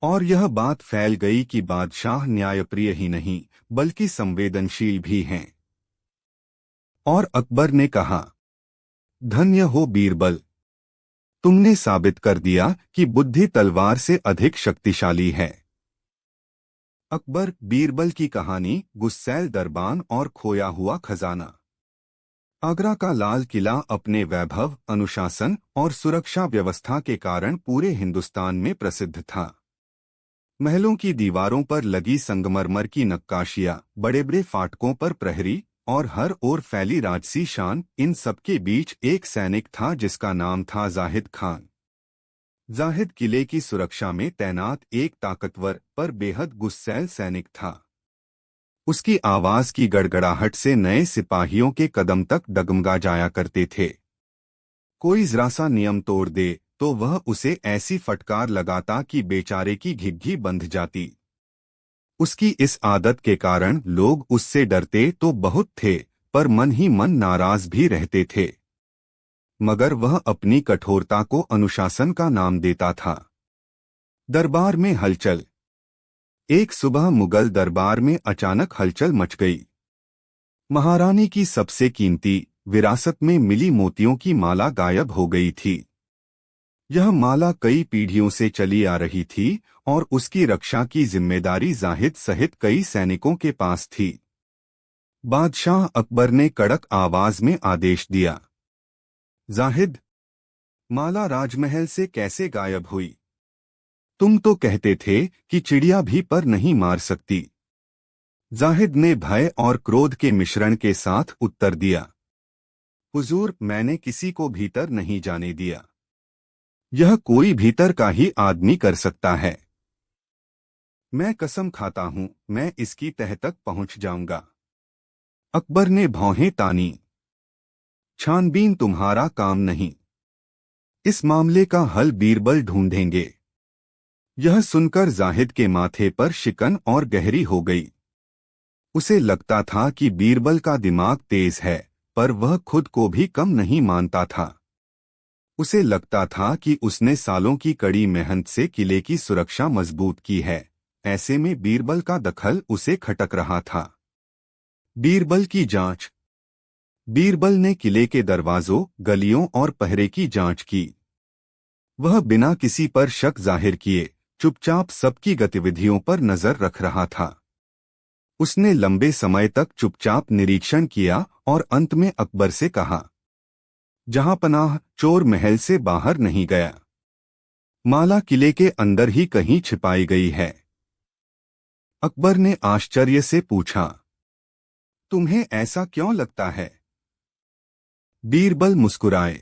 और यह बात फैल गई कि बादशाह न्यायप्रिय ही नहीं, बल्कि संवेदनशील भी हैं। और अकबर ने कहा, धन्य हो बीरबल, तुमने साबित कर दिया कि बुद्धि तलवार से अधिक शक्तिशाली है। अकबर बीरबल की कहानी, गुस्सैल दरबान और खोया हुआ खजाना। आगरा का लाल किला अपने वैभव, अनुशासन और सुरक्षा व्यवस्था के कारण पूरे हिंदुस्तान में प्रसिद्ध था। महलों की दीवारों पर लगी संगमरमर की नक्काशियां, बड़े बड़े फाटकों पर प्रहरी और हर ओर फैली राजसी शान, इन सबके बीच एक सैनिक था जिसका नाम था जाहिद खान। जाहिद किले की सुरक्षा में तैनात एक ताकतवर पर बेहद गुस्सैल सैनिक था। उसकी आवाज की गड़गड़ाहट से नए सिपाहियों के कदम तक डगमगा जाया करते थे। कोई जरा सा नियम तोड़ दे तो वह उसे ऐसी फटकार लगाता कि बेचारे की घिघी बंध जाती। उसकी इस आदत के कारण लोग उससे डरते तो बहुत थे, पर मन ही मन नाराज भी रहते थे। मगर वह अपनी कठोरता को अनुशासन का नाम देता था। दरबार में हलचल। एक सुबह मुगल दरबार में अचानक हलचल मच गई। महारानी की सबसे कीमती, विरासत में मिली मोतियों की माला गायब हो गई थी। यह माला कई पीढ़ियों से चली आ रही थी और उसकी रक्षा की जिम्मेदारी जाहिद सहित कई सैनिकों के पास थी। बादशाह अकबर ने कड़क आवाज में आदेश दिया, जाहिद, माला राजमहल से कैसे गायब हुई? तुम तो कहते थे कि चिड़िया भी पर नहीं मार सकती। जाहिद ने भय और क्रोध के मिश्रण के साथ उत्तर दिया, हुजूर, मैंने किसी को भीतर नहीं जाने दिया। यह कोई भीतर का ही आदमी कर सकता है। मैं कसम खाता हूं, मैं इसकी तह तक पहुंच जाऊंगा। अकबर ने भौहें तानी। छानबीन तुम्हारा काम नहीं, इस मामले का हल बीरबल ढूंढेंगे। यह सुनकर जाहिद के माथे पर शिकन और गहरी हो गई। उसे लगता था कि बीरबल का दिमाग तेज है, पर वह खुद को भी कम नहीं मानता था। उसे लगता था कि उसने सालों की कड़ी मेहनत से किले की सुरक्षा मजबूत की है, ऐसे में बीरबल का दखल उसे खटक रहा था। बीरबल की जांच। बीरबल ने किले के दरवाजों, गलियों और पहरे की जांच की। वह बिना किसी पर शक जाहिर किए चुपचाप सबकी गतिविधियों पर नजर रख रहा था। उसने लंबे समय तक चुपचाप निरीक्षण किया और अंत में अकबर से कहा, जहांपनाह, चोर महल से बाहर नहीं गया। माला किले के अंदर ही कहीं छिपाई गई है। अकबर ने आश्चर्य से पूछा, तुम्हें ऐसा क्यों लगता है? बीरबल मुस्कुराए,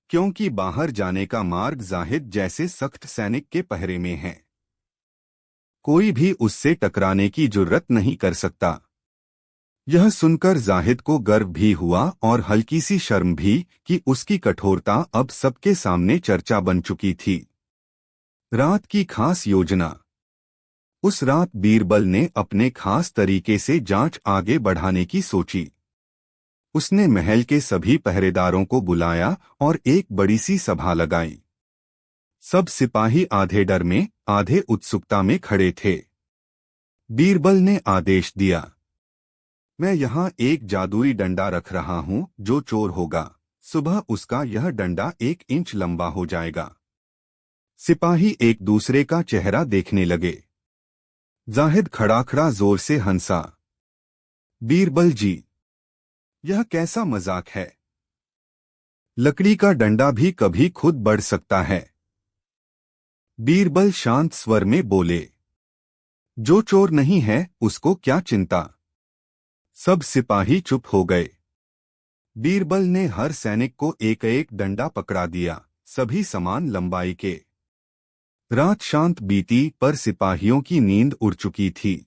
क्योंकि बाहर जाने का मार्ग जाहिद जैसे सख्त सैनिक के पहरे में है। कोई भी उससे टकराने की जुर्रत नहीं कर सकता। यह सुनकर जाहिद को गर्व भी हुआ और हल्की सी शर्म भी कि उसकी कठोरता अब सबके सामने चर्चा बन चुकी थी। रात की खास योजना। उस रात बीरबल ने अपने खास तरीके से जांच आगे बढ़ाने की सोची। उसने महल के सभी पहरेदारों को बुलाया और एक बड़ी सी सभा लगाई। सब सिपाही आधे डर में आधे उत्सुकता में खड़े थे। बीरबल ने आदेश दिया, मैं यहाँ एक जादुई डंडा रख रहा हूँ। जो चोर होगा, सुबह उसका यह डंडा 1 इंच लंबा हो जाएगा। सिपाही एक दूसरे का चेहरा देखने लगे। जाहिद खड़ा जोर से हंसा, बीरबल जी, यह कैसा मजाक है? लकड़ी का डंडा भी कभी खुद बढ़ सकता है। बीरबल शांत स्वर में बोले, जो चोर नहीं है उसको क्या चिंता। सब सिपाही चुप हो गए। बीरबल ने हर सैनिक को एक एक डंडा पकड़ा दिया, सभी समान लंबाई के। रात शांत बीती पर सिपाहियों की नींद उड़ चुकी थी।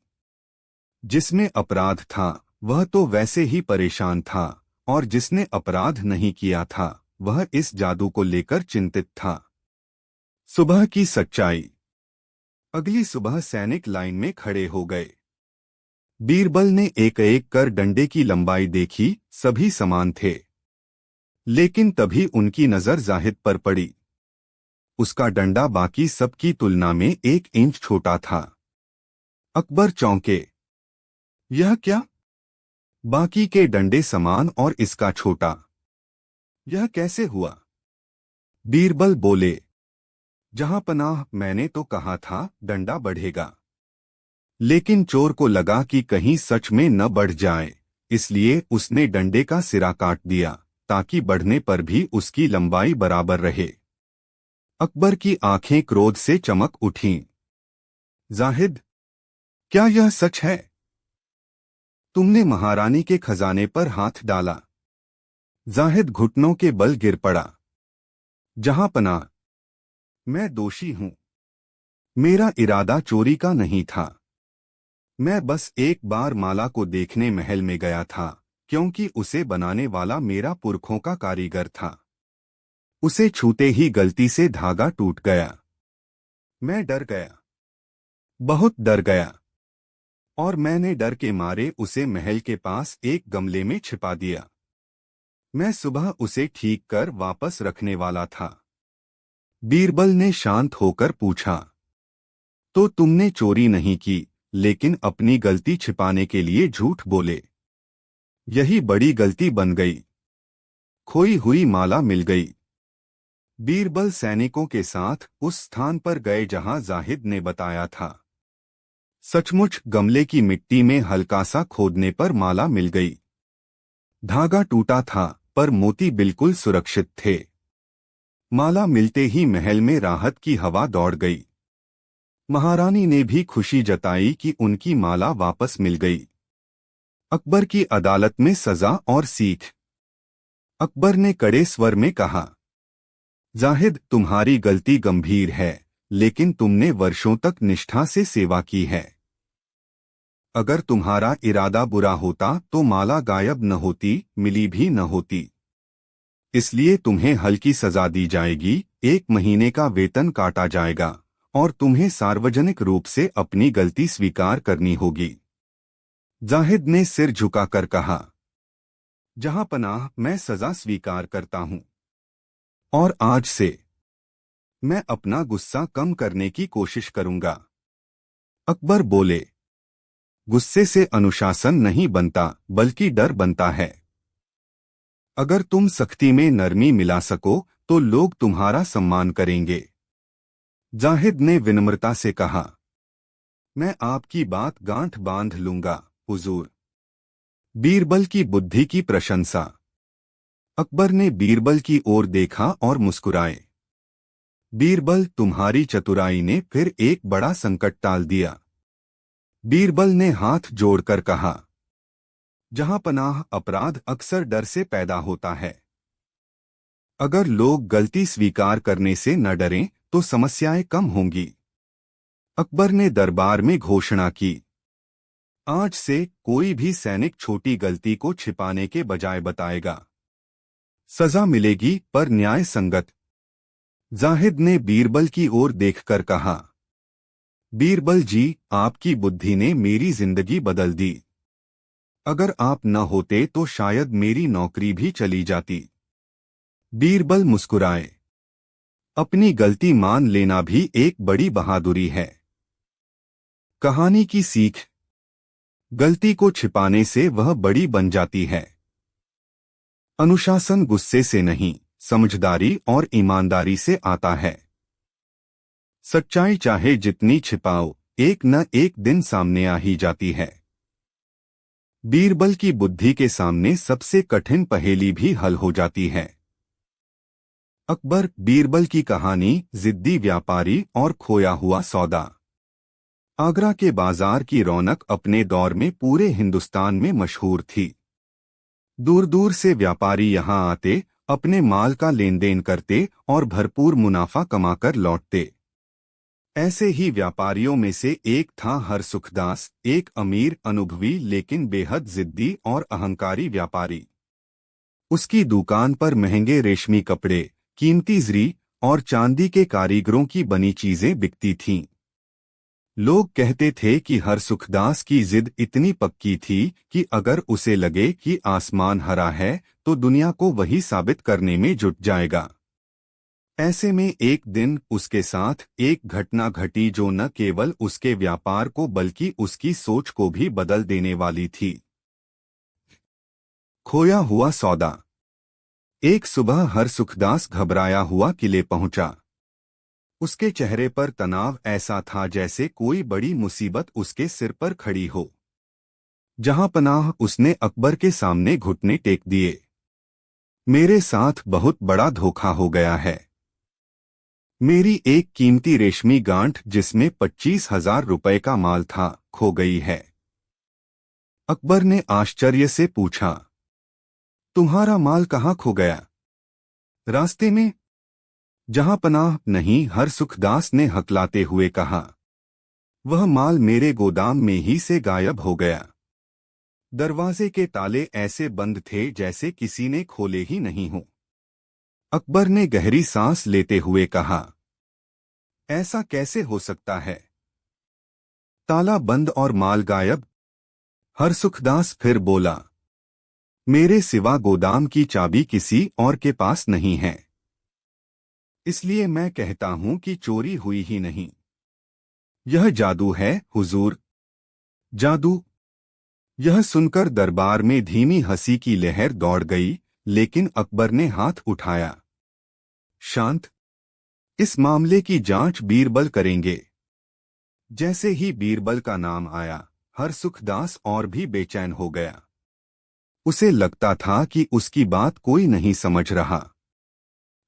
जिसमें अपराध था वह तो वैसे ही परेशान था, और जिसने अपराध नहीं किया था वह इस जादू को लेकर चिंतित था। सुबह की सच्चाई। अगली सुबह सैनिक लाइन में खड़े हो गए। बीरबल ने एक एक कर डंडे की लंबाई देखी, सभी समान थे। लेकिन तभी उनकी नजर जाहिद पर पड़ी। उसका डंडा बाकी सबकी तुलना में 1 इंच छोटा था। अकबर चौंके, यह क्या? बाकी के डंडे समान और इसका छोटा, यह कैसे हुआ? बीरबल बोले, जहांपनाह, मैंने तो कहा था डंडा बढ़ेगा। लेकिन चोर को लगा कि कहीं सच में न बढ़ जाए, इसलिए उसने डंडे का सिरा काट दिया ताकि बढ़ने पर भी उसकी लंबाई बराबर रहे। अकबर की आंखें क्रोध से चमक उठीं। जाहिद, क्या यह सच है? तुमने महारानी के खजाने पर हाथ डाला। जाहिद घुटनों के बल गिर पड़ा। जहांपनाह, मैं दोषी हूं। मेरा इरादा चोरी का नहीं था। मैं बस एक बार माला को देखने महल में गया था, क्योंकि उसे बनाने वाला मेरा पुरखों का कारीगर था। उसे छूते ही गलती से धागा टूट गया। मैं डर गया, बहुत डर गया, और मैंने डर के मारे उसे महल के पास एक गमले में छिपा दिया। मैं सुबह उसे ठीक कर वापस रखने वाला था। बीरबल ने शांत होकर पूछा, तो तुमने चोरी नहीं की, लेकिन अपनी गलती छिपाने के लिए झूठ बोले। यही बड़ी गलती बन गई। खोई हुई माला मिल गई। बीरबल सैनिकों के साथ उस स्थान पर गए जहां जाहिद ने बताया था। सचमुच गमले की मिट्टी में हल्का सा खोदने पर माला मिल गई। धागा टूटा था, पर मोती बिल्कुल सुरक्षित थे। माला मिलते ही महल में राहत की हवा दौड़ गई। महारानी ने भी खुशी जताई कि उनकी माला वापस मिल गई। अकबर की अदालत में सजा और सीख। अकबर ने कड़े स्वर में कहा, जाहिद, तुम्हारी गलती गंभीर है, लेकिन तुमने वर्षों तक निष्ठा से सेवा की है। अगर तुम्हारा इरादा बुरा होता तो माला गायब न होती, मिली भी न होती। इसलिए तुम्हें हल्की सजा दी जाएगी, 1 महीने का वेतन काटा जाएगा, और तुम्हें सार्वजनिक रूप से अपनी गलती स्वीकार करनी होगी। जाहिद ने सिर झुकाकर कहा, जहांपनाह, मैं सजा स्वीकार करता हूं, और आज से मैं अपना गुस्सा कम करने की कोशिश करूंगा। अकबर बोले, गुस्से से अनुशासन नहीं बनता, बल्कि डर बनता है। अगर तुम सख्ती में नरमी मिला सको तो लोग तुम्हारा सम्मान करेंगे। जाहिद ने विनम्रता से कहा, मैं आपकी बात गांठ बांध लूंगा, हुजूर। बीरबल की बुद्धि की प्रशंसा। अकबर ने बीरबल की ओर देखा और मुस्कुराए। बीरबल, तुम्हारी चतुराई ने फिर एक बड़ा संकट टाल दिया। बीरबल ने हाथ जोड़कर कहा, जहां पनाह, अपराध अक्सर डर से पैदा होता है। अगर लोग गलती स्वीकार करने से न डरें तो समस्याएं कम होंगी। अकबर ने दरबार में घोषणा की, आज से कोई भी सैनिक छोटी गलती को छिपाने के बजाय बताएगा। सजा मिलेगी पर न्याय संगत। जाहिद ने बीरबल की ओर देखकर कहा, बीरबल जी, आपकी बुद्धि ने मेरी जिंदगी बदल दी। अगर आप न होते तो शायद मेरी नौकरी भी चली जाती। बीरबल मुस्कुराए। अपनी गलती मान लेना भी एक बड़ी बहादुरी है। कहानी की सीख। गलती को छिपाने से वह बड़ी बन जाती है। अनुशासन गुस्से से नहीं, समझदारी और ईमानदारी से आता है। सच्चाई चाहे जितनी छिपाओ, एक न एक दिन सामने आ ही जाती है। बीरबल की बुद्धि के सामने सबसे कठिन पहेली भी हल हो जाती है। अकबर बीरबल की कहानी, जिद्दी व्यापारी और खोया हुआ सौदा। आगरा के बाजार की रौनक अपने दौर में पूरे हिंदुस्तान में मशहूर थी। दूर दूर से व्यापारी यहां आते, अपने माल का लेन देन करते और भरपूर मुनाफा कमाकर लौटते। ऐसे ही व्यापारियों में से एक था हरसुखदास, एक अमीर, अनुभवी लेकिन बेहद जिद्दी और अहंकारी व्यापारी। उसकी दुकान पर महंगे रेशमी कपड़े, कीमती जरी और चांदी के कारीगरों की बनी चीजें बिकती थीं। लोग कहते थे कि हरसुखदास की जिद इतनी पक्की थी कि अगर उसे लगे कि आसमान हरा है तो दुनिया को वही साबित करने में जुट जाएगा। ऐसे में एक दिन उसके साथ एक घटना घटी जो न केवल उसके व्यापार को बल्कि उसकी सोच को भी बदल देने वाली थी। खोया हुआ सौदा। एक सुबह हरसुखदास घबराया हुआ किले पहुंचा। उसके चेहरे पर तनाव ऐसा था जैसे कोई बड़ी मुसीबत उसके सिर पर खड़ी हो। जहां पनाह, उसने अकबर के सामने घुटने टेक दिए। मेरे साथ बहुत बड़ा धोखा हो गया है। मेरी एक कीमती रेशमी गांठ जिसमें 25,000 रुपए का माल था, खो गई है। अकबर ने आश्चर्य से पूछा, तुम्हारा माल कहाँ खो गया? रास्ते में? जहां पनाह, नहीं, हरसुखदास ने हकलाते हुए कहा। वह माल मेरे गोदाम में ही से गायब हो गया। दरवाजे के ताले ऐसे बंद थे जैसे किसी ने खोले ही नहीं हो। अकबर ने गहरी सांस लेते हुए कहा, ऐसा कैसे हो सकता है? ताला बंद और माल गायब? हरसुखदास फिर बोला, मेरे सिवा गोदाम की चाबी किसी और के पास नहीं है। इसलिए मैं कहता हूं कि चोरी हुई ही नहीं। यह जादू है, हुजूर। जादू? यह सुनकर दरबार में धीमी हंसी की लहर दौड़ गई, लेकिन अकबर ने हाथ उठाया। शांत। इस मामले की जांच बीरबल करेंगे। जैसे ही बीरबल का नाम आया, हरसुखदास और भी बेचैन हो गया। उसे लगता था कि उसकी बात कोई नहीं समझ रहा।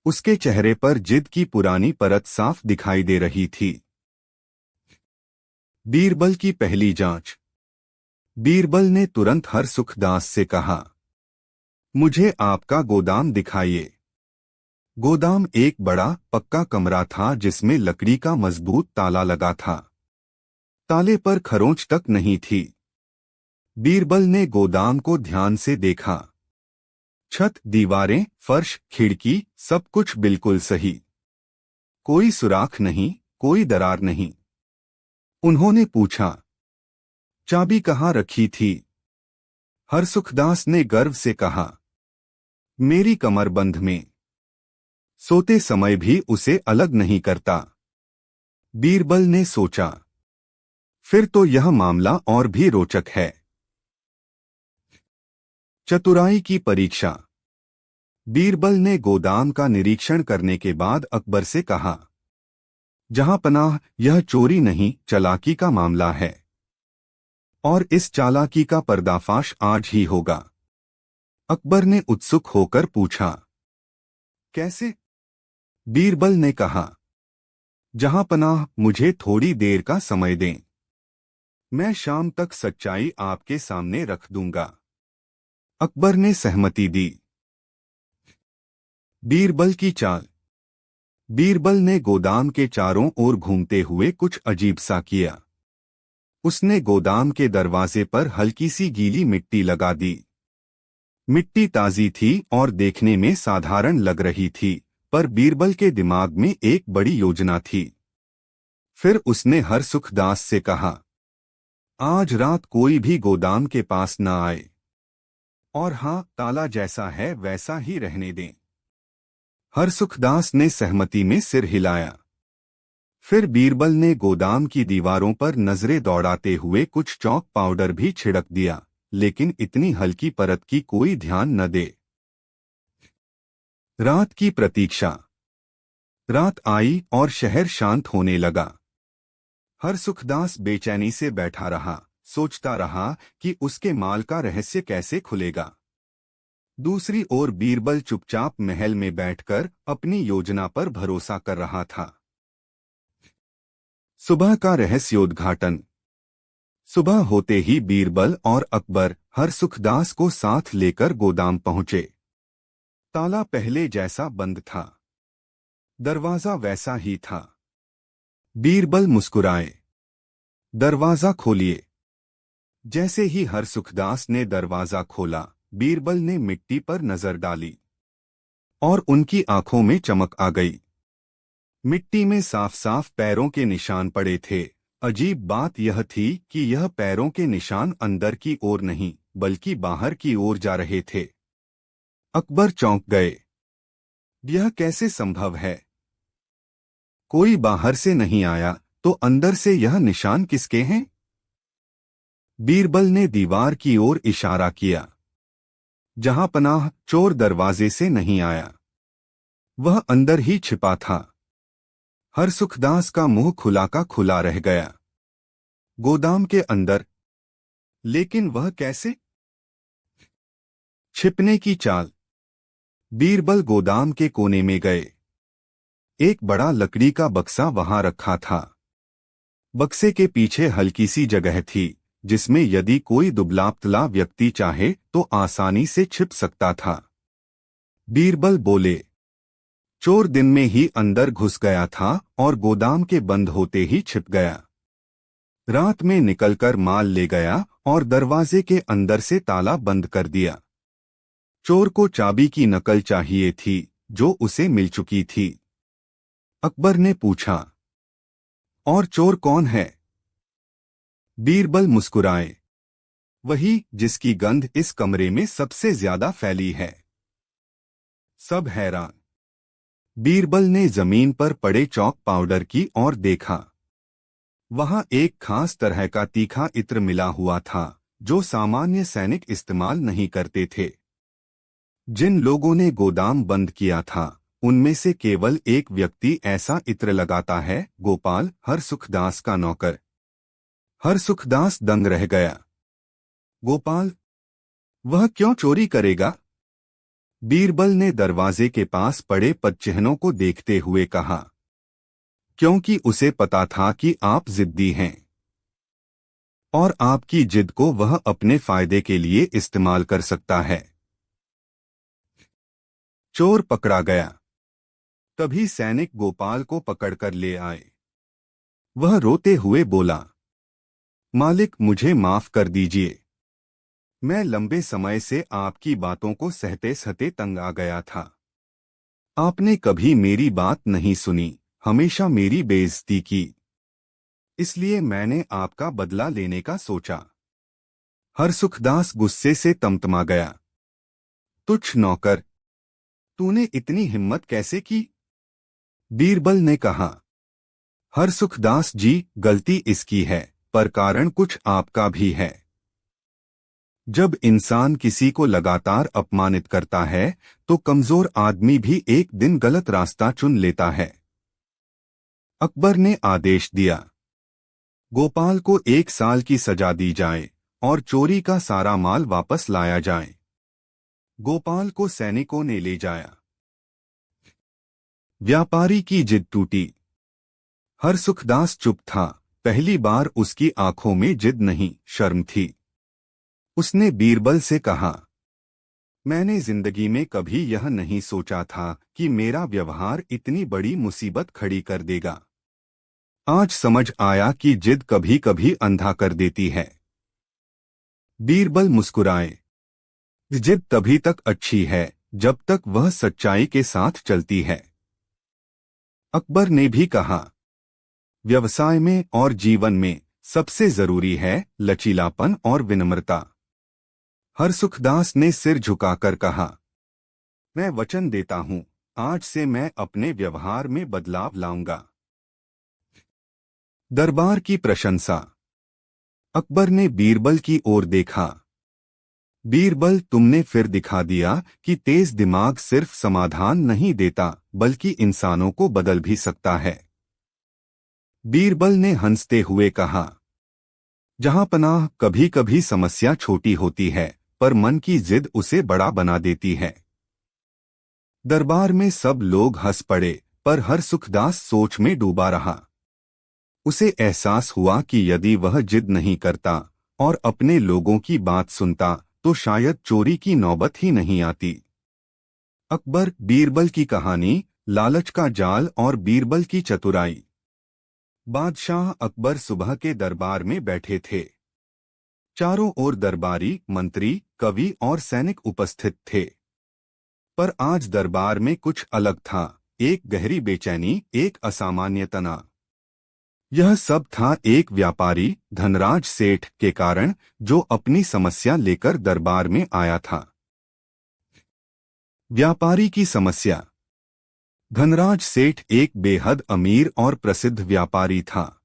उसके चेहरे पर जिद की पुरानी परत साफ दिखाई दे रही थी। बीरबल की पहली जांच। बीरबल ने तुरंत हरसुखदास से कहा, मुझे आपका गोदाम दिखाइए। गोदाम एक बड़ा पक्का कमरा था जिसमें लकड़ी का मजबूत ताला लगा था। ताले पर खरोंच तक नहीं थी। बीरबल ने गोदाम को ध्यान से देखा। छत, दीवारें, फर्श, खिड़की, सब कुछ बिल्कुल सही। कोई सुराख नहीं, कोई दरार नहीं। उन्होंने पूछा, चाबी कहाँ रखी थी? हरसुखदास ने गर्व से कहा, मेरी कमरबंद में। सोते समय भी उसे अलग नहीं करता। बीरबल ने सोचा, फिर तो यह मामला और भी रोचक है। चतुराई की परीक्षा। बीरबल ने गोदाम का निरीक्षण करने के बाद अकबर से कहा, जहां पनाह, यह चोरी नहीं चालाकी का मामला है, और इस चालाकी का पर्दाफाश आज ही होगा। अकबर ने उत्सुक होकर पूछा, कैसे? बीरबल ने कहा, जहां पनाह, मुझे थोड़ी देर का समय दें। मैं शाम तक सच्चाई आपके सामने रख दूंगा। अकबर ने सहमति दी। बीरबल की चाल। बीरबल ने गोदाम के चारों ओर घूमते हुए कुछ अजीब सा किया। उसने गोदाम के दरवाजे पर हल्की सी गीली मिट्टी लगा दी। मिट्टी ताजी थी और देखने में साधारण लग रही थी, पर बीरबल के दिमाग में एक बड़ी योजना थी। फिर उसने हरसुखदास से कहा, आज रात कोई भी गोदाम के पास न आए, और हाँ, ताला जैसा है वैसा ही रहने दें। हरसुखदास ने सहमति में सिर हिलाया। फिर बीरबल ने गोदाम की दीवारों पर नजरें दौड़ाते हुए कुछ चौक पाउडर भी छिड़क दिया, लेकिन इतनी हल्की परत की कोई ध्यान न दे। रात की प्रतीक्षा। रात आई और शहर शांत होने लगा। हरसुखदास बेचैनी से बैठा रहा, सोचता रहा कि उसके माल का रहस्य कैसे खुलेगा। दूसरी ओर बीरबल चुपचाप महल में बैठकर अपनी योजना पर भरोसा कर रहा था। सुबह का रहस्योद्घाटन। सुबह होते ही बीरबल और अकबर हरसुखदास को साथ लेकर गोदाम पहुंचे। ताला पहले जैसा बंद था, दरवाजा वैसा ही था। बीरबल मुस्कुराए, दरवाजा खोलिए। जैसे ही हरसुखदास ने दरवाजा खोला, बीरबल ने मिट्टी पर नजर डाली और उनकी आंखों में चमक आ गई। मिट्टी में साफ साफ पैरों के निशान पड़े थे। अजीब बात यह थी कि यह पैरों के निशान अंदर की ओर नहीं, बल्कि बाहर की ओर जा रहे थे। अकबर चौंक गए। यह कैसे संभव है? कोई बाहर से नहीं आया, तो अंदर से यह निशान किसके हैं? बीरबल ने दीवार की ओर इशारा किया। जहां पनाह, चोर दरवाजे से नहीं आया, वह अंदर ही छिपा था। हरसुखदास का मुंह खुला का खुला रह गया। गोदाम के अंदर, लेकिन वह कैसे? छिपने की चाल। बीरबल गोदाम के कोने में गए। एक बड़ा लकड़ी का बक्सा वहां रखा था। बक्से के पीछे हल्की सी जगह थी, जिसमें यदि कोई दुबला-पतला व्यक्ति चाहे तो आसानी से छिप सकता था। बीरबल बोले, चोर दिन में ही अंदर घुस गया था और गोदाम के बंद होते ही छिप गया। रात में निकलकर माल ले गया और दरवाजे के अंदर से ताला बंद कर दिया। चोर को चाबी की नकल चाहिए थी, जो उसे मिल चुकी थी। अकबर ने पूछा, और चोर कौन है? बीरबल मुस्कुराए, वही जिसकी गंध इस कमरे में सबसे ज्यादा फैली है। सब हैरान। बीरबल ने जमीन पर पड़े चौक पाउडर की ओर देखा। वहां एक खास तरह का तीखा इत्र मिला हुआ था, जो सामान्य सैनिक इस्तेमाल नहीं करते थे। जिन लोगों ने गोदाम बंद किया था, उनमें से केवल एक व्यक्ति ऐसा इत्र लगाता है, गोपाल, हरसुखदास का नौकर। हरसुखदास दंग रह गया। गोपाल? वह क्यों चोरी करेगा? बीरबल ने दरवाजे के पास पड़े पदचिह्नों को देखते हुए कहा, क्योंकि उसे पता था कि आप जिद्दी हैं, और आपकी जिद को वह अपने फायदे के लिए इस्तेमाल कर सकता है। चोर पकड़ा गया। तभी सैनिक गोपाल को पकड़कर ले आए। वह रोते हुए बोला, मालिक, मुझे माफ कर दीजिए। मैं लंबे समय से आपकी बातों को सहते सहते तंग आ गया था। आपने कभी मेरी बात नहीं सुनी, हमेशा मेरी बेइज्जती की। इसलिए मैंने आपका बदला लेने का सोचा। हरसुखदास गुस्से से तमतमा गया। तुच्छ नौकर, तूने इतनी हिम्मत कैसे की? बीरबल ने कहा, हरसुखदास जी, गलती इसकी है, पर कारण कुछ आपका भी है। जब इंसान किसी को लगातार अपमानित करता है, तो कमजोर आदमी भी एक दिन गलत रास्ता चुन लेता है। अकबर ने आदेश दिया, गोपाल को 1 साल की सजा दी जाए और चोरी का सारा माल वापस लाया जाए। गोपाल को सैनिकों ने ले जाया। व्यापारी की जिद टूटी। हरसुखदास चुप था। पहली बार उसकी आंखों में जिद नहीं, शर्म थी। उसने बीरबल से कहा, मैंने जिंदगी में कभी यह नहीं सोचा था कि मेरा व्यवहार इतनी बड़ी मुसीबत खड़ी कर देगा। आज समझ आया कि जिद कभी कभी अंधा कर देती है। बीरबल मुस्कुराए। जिद तभी तक अच्छी है जब तक वह सच्चाई के साथ चलती है। अकबर ने भी कहा, व्यवसाय में और जीवन में सबसे जरूरी है लचीलापन और विनम्रता। हरसुखदास ने सिर झुकाकर कहा, मैं वचन देता हूं, आज से मैं अपने व्यवहार में बदलाव लाऊंगा। दरबार की प्रशंसा। अकबर ने बीरबल की ओर देखा। बीरबल, तुमने फिर दिखा दिया कि तेज दिमाग सिर्फ समाधान नहीं देता बल्कि इंसानों को बदल भी सकता है। बीरबल ने हंसते हुए कहा, जहांपनाह, कभी कभी समस्या छोटी होती है पर मन की जिद उसे बड़ा बना देती है। दरबार में सब लोग हंस पड़े पर हरसुखदास सोच में डूबा रहा। उसे एहसास हुआ कि यदि वह जिद नहीं करता और अपने लोगों की बात सुनता तो शायद चोरी की नौबत ही नहीं आती। अकबर बीरबल की कहानी, लालच का जाल और बीरबल की चतुराई। बादशाह अकबर सुबह के दरबार में बैठे थे। चारों ओर दरबारी, मंत्री, कवि और सैनिक उपस्थित थे। पर आज दरबार में कुछ अलग था। एक गहरी बेचैनी, एक असामान्य तनाव। यह सब था एक व्यापारी, धनराज सेठ के कारण, जो अपनी समस्या लेकर दरबार में आया था। व्यापारी की समस्या। धनराज सेठ एक बेहद अमीर और प्रसिद्ध व्यापारी था।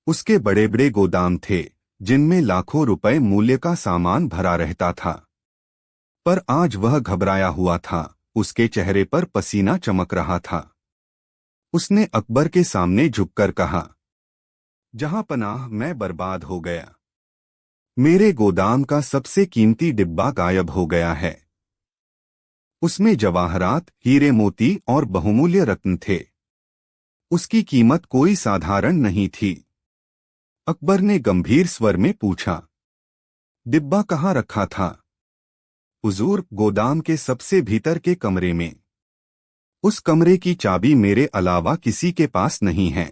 उसके बड़े बड़े गोदाम थे जिनमें लाखों रुपए मूल्य का सामान भरा रहता था। पर आज वह घबराया हुआ था। उसके चेहरे पर पसीना चमक रहा था। उसने अकबर के सामने झुककर कहा, जहांपनाह, मैं बर्बाद हो गया। मेरे गोदाम का सबसे कीमती डिब्बा गायब हो गया है। उसमें जवाहरात, हीरे मोती और बहुमूल्य रत्न थे। उसकी कीमत कोई साधारण नहीं थी। अकबर ने गंभीर स्वर में पूछा, डिब्बा कहाँ रखा था? हुजूर, गोदाम के सबसे भीतर के कमरे में। उस कमरे की चाबी मेरे अलावा किसी के पास नहीं है।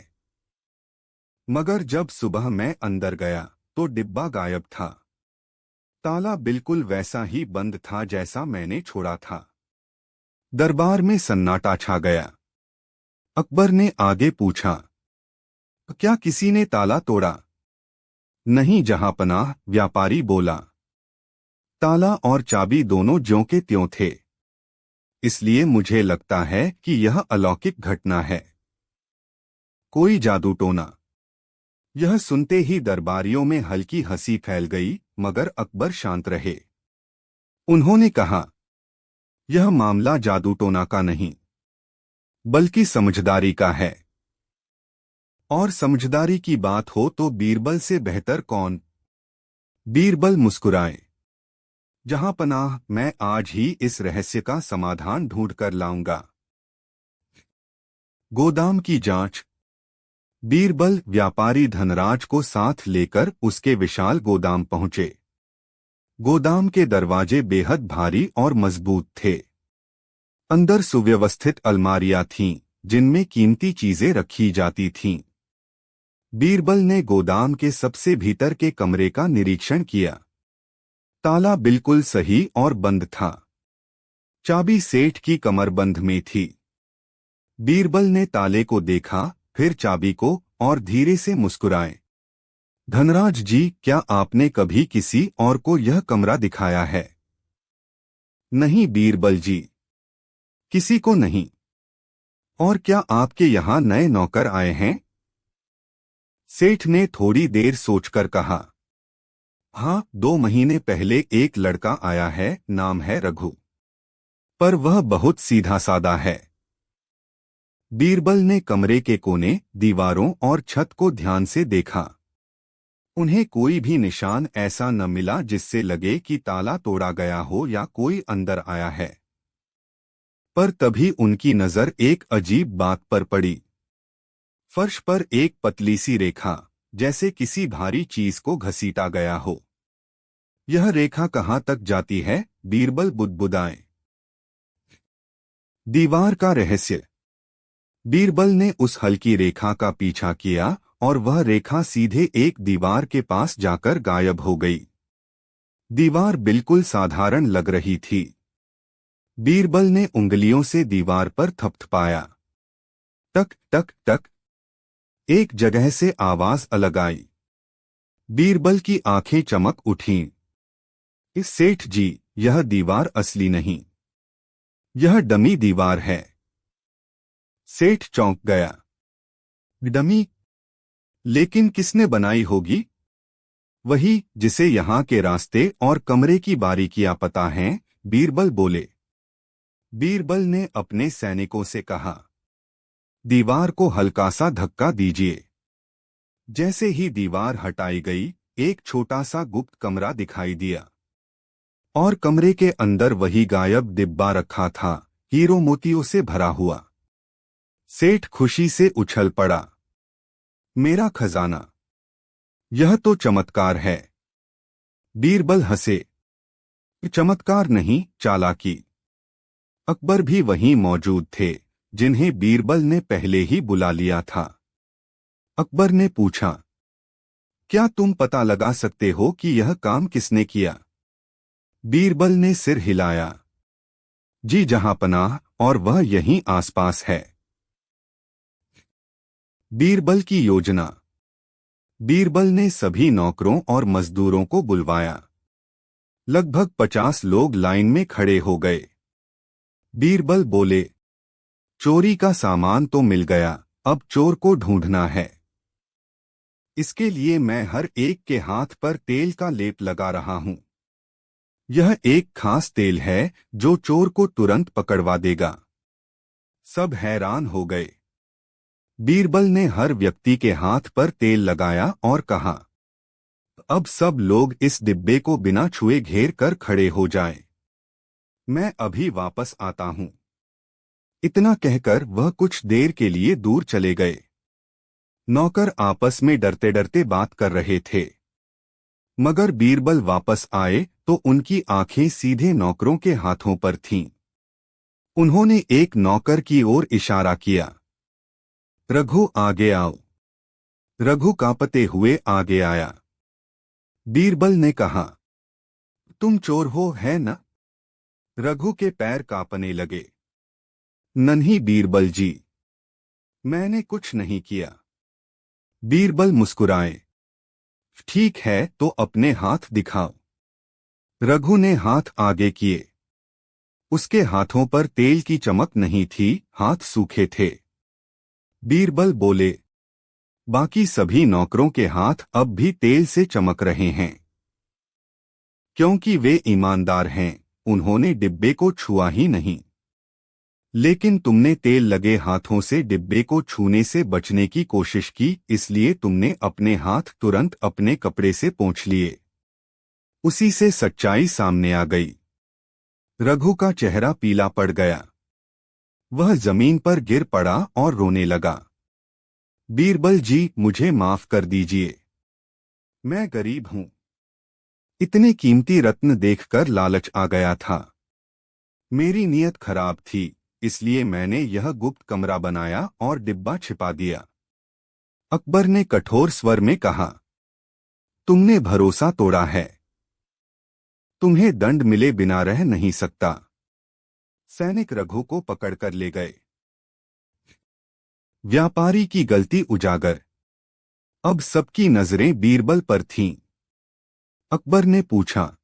मगर जब सुबह मैं अंदर गया तो डिब्बा गायब था। ताला बिल्कुल वैसा ही बंद था जैसा मैंने छोड़ा था। दरबार में सन्नाटा छा गया। अकबर ने आगे पूछा, क्या किसी ने ताला तोड़ा? नहीं जहांपनाह, व्यापारी बोला। ताला और चाबी दोनों ज्यों के त्यों थे। इसलिए मुझे लगता है कि यह अलौकिक घटना है, कोई जादू टोना। यह सुनते ही दरबारियों में हल्की हंसी फैल गई, मगर अकबर शांत रहे। उन्होंने कहा, यह मामला जादू टोना का नहीं बल्कि समझदारी का है। और समझदारी की बात हो तो बीरबल से बेहतर कौन? बीरबल मुस्कुराए। जहांपनाह, मैं आज ही इस रहस्य का समाधान ढूंढ कर लाऊंगा। गोदाम की जांच। बीरबल व्यापारी धनराज को साथ लेकर उसके विशाल गोदाम पहुंचे। गोदाम के दरवाजे बेहद भारी और मजबूत थे। अंदर सुव्यवस्थित अलमारियां थीं, जिनमें कीमती चीजें रखी जाती थीं। बीरबल ने गोदाम के सबसे भीतर के कमरे का निरीक्षण किया। ताला बिल्कुल सही और बंद था। चाबी सेठ की कमरबंद में थी। बीरबल ने ताले को देखा, फिर चाबी को, और धीरे से मुस्कुराए। धनराज जी, क्या आपने कभी किसी और को यह कमरा दिखाया है? नहीं बीरबल जी, किसी को नहीं। और क्या आपके यहां नए नौकर आए हैं? सेठ ने थोड़ी देर सोचकर कहा, हाँ, 2 महीने पहले एक लड़का आया है, नाम है रघु। पर वह बहुत सीधा सादा है। बीरबल ने कमरे के कोने, दीवारों और छत को ध्यान से देखा। उन्हें कोई भी निशान ऐसा न मिला जिससे लगे कि ताला तोड़ा गया हो या कोई अंदर आया है। पर तभी उनकी नजर एक अजीब बात पर पड़ी। फर्श पर एक पतली सी रेखा, जैसे किसी भारी चीज को घसीटा गया हो। यह रेखा कहाँ तक जाती है? बीरबल बुदबुदाए। दीवार का रहस्य। बीरबल ने उस हल्की रेखा का पीछा किया और वह रेखा सीधे एक दीवार के पास जाकर गायब हो गई। दीवार बिल्कुल साधारण लग रही थी। बीरबल ने उंगलियों से दीवार पर थपथपाया। टक टक टक। एक जगह से आवाज अलग आई। बीरबल की आंखें चमक उठीं। इस सेठ जी, यह दीवार असली नहीं, यह डमी दीवार है। सेठ चौंक गया। डमी? लेकिन किसने बनाई होगी? वही जिसे यहाँ के रास्ते और कमरे की बारीकियां पता हैं, बीरबल बोले। बीरबल ने अपने सैनिकों से कहा, दीवार को हल्का सा धक्का दीजिए। जैसे ही दीवार हटाई गई, एक छोटा सा गुप्त कमरा दिखाई दिया। और कमरे के अंदर वही गायब डिब्बा रखा था, हीरो मोतियों से भरा हुआ। सेठ खुशी से उछल पड़ा। मेरा खजाना! यह तो चमत्कार है। बीरबल हंसे। चमत्कार नहीं, चालाकी। अकबर भी वहीं मौजूद थे, जिन्हें बीरबल ने पहले ही बुला लिया था। अकबर ने पूछा, क्या तुम पता लगा सकते हो कि यह काम किसने किया? बीरबल ने सिर हिलाया। जी जहांपनाह, और वह यहीं आसपास है। बीरबल की योजना। बीरबल ने सभी नौकरों और मजदूरों को बुलवाया। लगभग 50 लोग लाइन में खड़े हो गए। बीरबल बोले, चोरी का सामान तो मिल गया, अब चोर को ढूंढना है। इसके लिए मैं हर एक के हाथ पर तेल का लेप लगा रहा हूं। यह एक खास तेल है जो चोर को तुरंत पकड़वा देगा। सब हैरान हो गए। बीरबल ने हर व्यक्ति के हाथ पर तेल लगाया और कहा, अब सब लोग इस डिब्बे को बिना छुए घेर कर खड़े हो जाएं। मैं अभी वापस आता हूं। इतना कहकर वह कुछ देर के लिए दूर चले गए। नौकर आपस में डरते डरते बात कर रहे थे। मगर बीरबल वापस आए तो उनकी आंखें सीधे नौकरों के हाथों पर थीं। उन्होंने एक नौकर की ओर इशारा किया। रघु, आगे आओ। रघु कांपते हुए आगे आया। बीरबल ने कहा, तुम चोर हो, है न? रघु के पैर कांपने लगे। नहीं बीरबल जी, मैंने कुछ नहीं किया। बीरबल मुस्कुराए। ठीक है, तो अपने हाथ दिखाओ। रघु ने हाथ आगे किए। उसके हाथों पर तेल की चमक नहीं थी, हाथ सूखे थे। बीरबल बोले, बाकी सभी नौकरों के हाथ अब भी तेल से चमक रहे हैं। क्योंकि वे ईमानदार हैं, उन्होंने डिब्बे को छुआ ही नहीं। लेकिन तुमने तेल लगे हाथों से डिब्बे को छूने से बचने की कोशिश की, इसलिए तुमने अपने हाथ तुरंत अपने कपड़े से पोंछ लिए। उसी से सच्चाई सामने आ गई। रघु का चेहरा पीला पड़ गया। वह जमीन पर गिर पड़ा और रोने लगा। बीरबल जी, मुझे माफ कर दीजिए। मैं गरीब हूं। इतने कीमती रत्न देखकर लालच आ गया था। मेरी नीयत खराब थी, इसलिए मैंने यह गुप्त कमरा बनाया और डिब्बा छिपा दिया। अकबर ने कठोर स्वर में कहा, तुमने भरोसा तोड़ा है। तुम्हें दंड मिले बिना रह नहीं सकता। सैनिक रघु को पकड़कर ले गए। व्यापारी की गलती उजागर। अब सबकी नजरें बीरबल पर थीं। अकबर ने पूछा,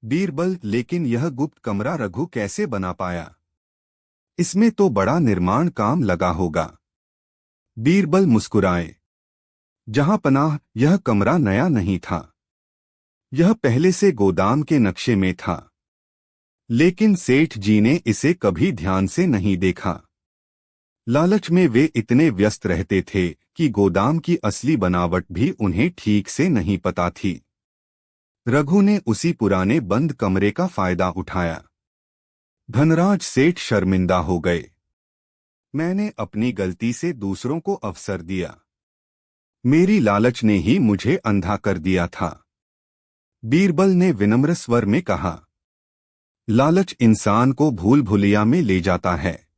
बीरबल, लेकिन यह गुप्त कमरा रघु कैसे बना पाया? इसमें तो बड़ा निर्माण काम लगा होगा। बीरबल मुस्कुराए। जहांपनाह, यह कमरा नया नहीं था। यह पहले से गोदाम के नक्शे में था। लेकिन सेठ जी ने इसे कभी ध्यान से नहीं देखा। लालच में वे इतने व्यस्त रहते थे कि गोदाम की असली बनावट भी उन्हें ठीक से नहीं पता थी। रघु ने उसी पुराने बंद कमरे का फायदा उठाया। धनराज सेठ शर्मिंदा हो गए। मैंने अपनी गलती से दूसरों को अवसर दिया। मेरी लालच ने ही मुझे अंधा कर दिया था। बीरबल ने विनम्र स्वर में कहा, लालच इंसान को भूल भुलैया में ले जाता है।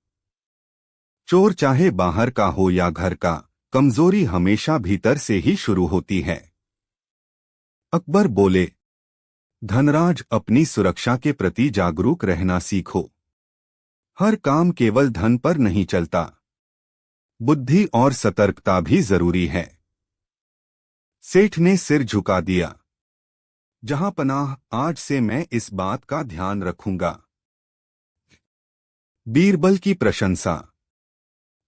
चोर चाहे बाहर का हो या घर का, कमजोरी हमेशा भीतर से ही शुरू होती है। अकबर बोले, धनराज, अपनी सुरक्षा के प्रति जागरूक रहना सीखो। हर काम केवल धन पर नहीं चलता, बुद्धि और सतर्कता भी जरूरी है। सेठ ने सिर झुका दिया। जहां पनाह, आज से मैं इस बात का ध्यान रखूंगा। बीरबल की प्रशंसा।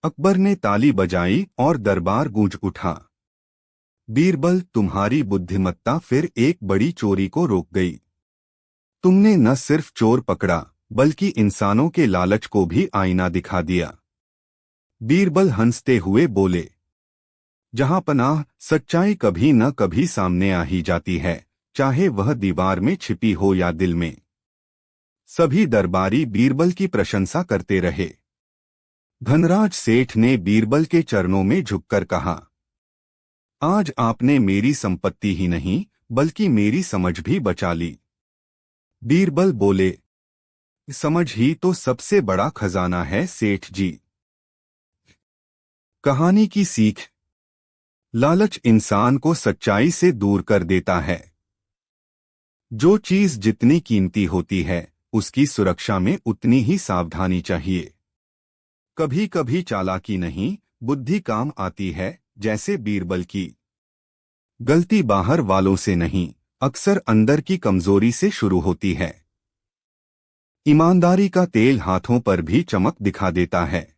अकबर ने ताली बजाई और दरबार गूंज उठा। बीरबल, तुम्हारी बुद्धिमत्ता फिर एक बड़ी चोरी को रोक गई। तुमने न सिर्फ चोर पकड़ा, बल्कि इंसानों के लालच को भी आईना दिखा दिया। बीरबल हंसते हुए बोले, जहां पनाह, सच्चाई कभी न कभी सामने आ ही जाती है, चाहे वह दीवार में छिपी हो या दिल में। सभी दरबारी बीरबल की प्रशंसा करते रहे। धनराज सेठ ने बीरबल के चरणों में झुककर कहा, आज आपने मेरी संपत्ति ही नहीं, बल्कि मेरी समझ भी बचा ली। बीरबल बोले, समझ ही तो सबसे बड़ा खजाना है सेठ जी। कहानी की सीख। लालच इंसान को सच्चाई से दूर कर देता है। जो चीज जितनी कीमती होती है, उसकी सुरक्षा में उतनी ही सावधानी चाहिए। कभी कभी चालाकी नहीं, बुद्धि काम आती है, जैसे बीरबल की। गलती बाहर वालों से नहीं, अक्सर अंदर की कमजोरी से शुरू होती है। ईमानदारी का तेल हाथों पर भी चमक दिखा देता है।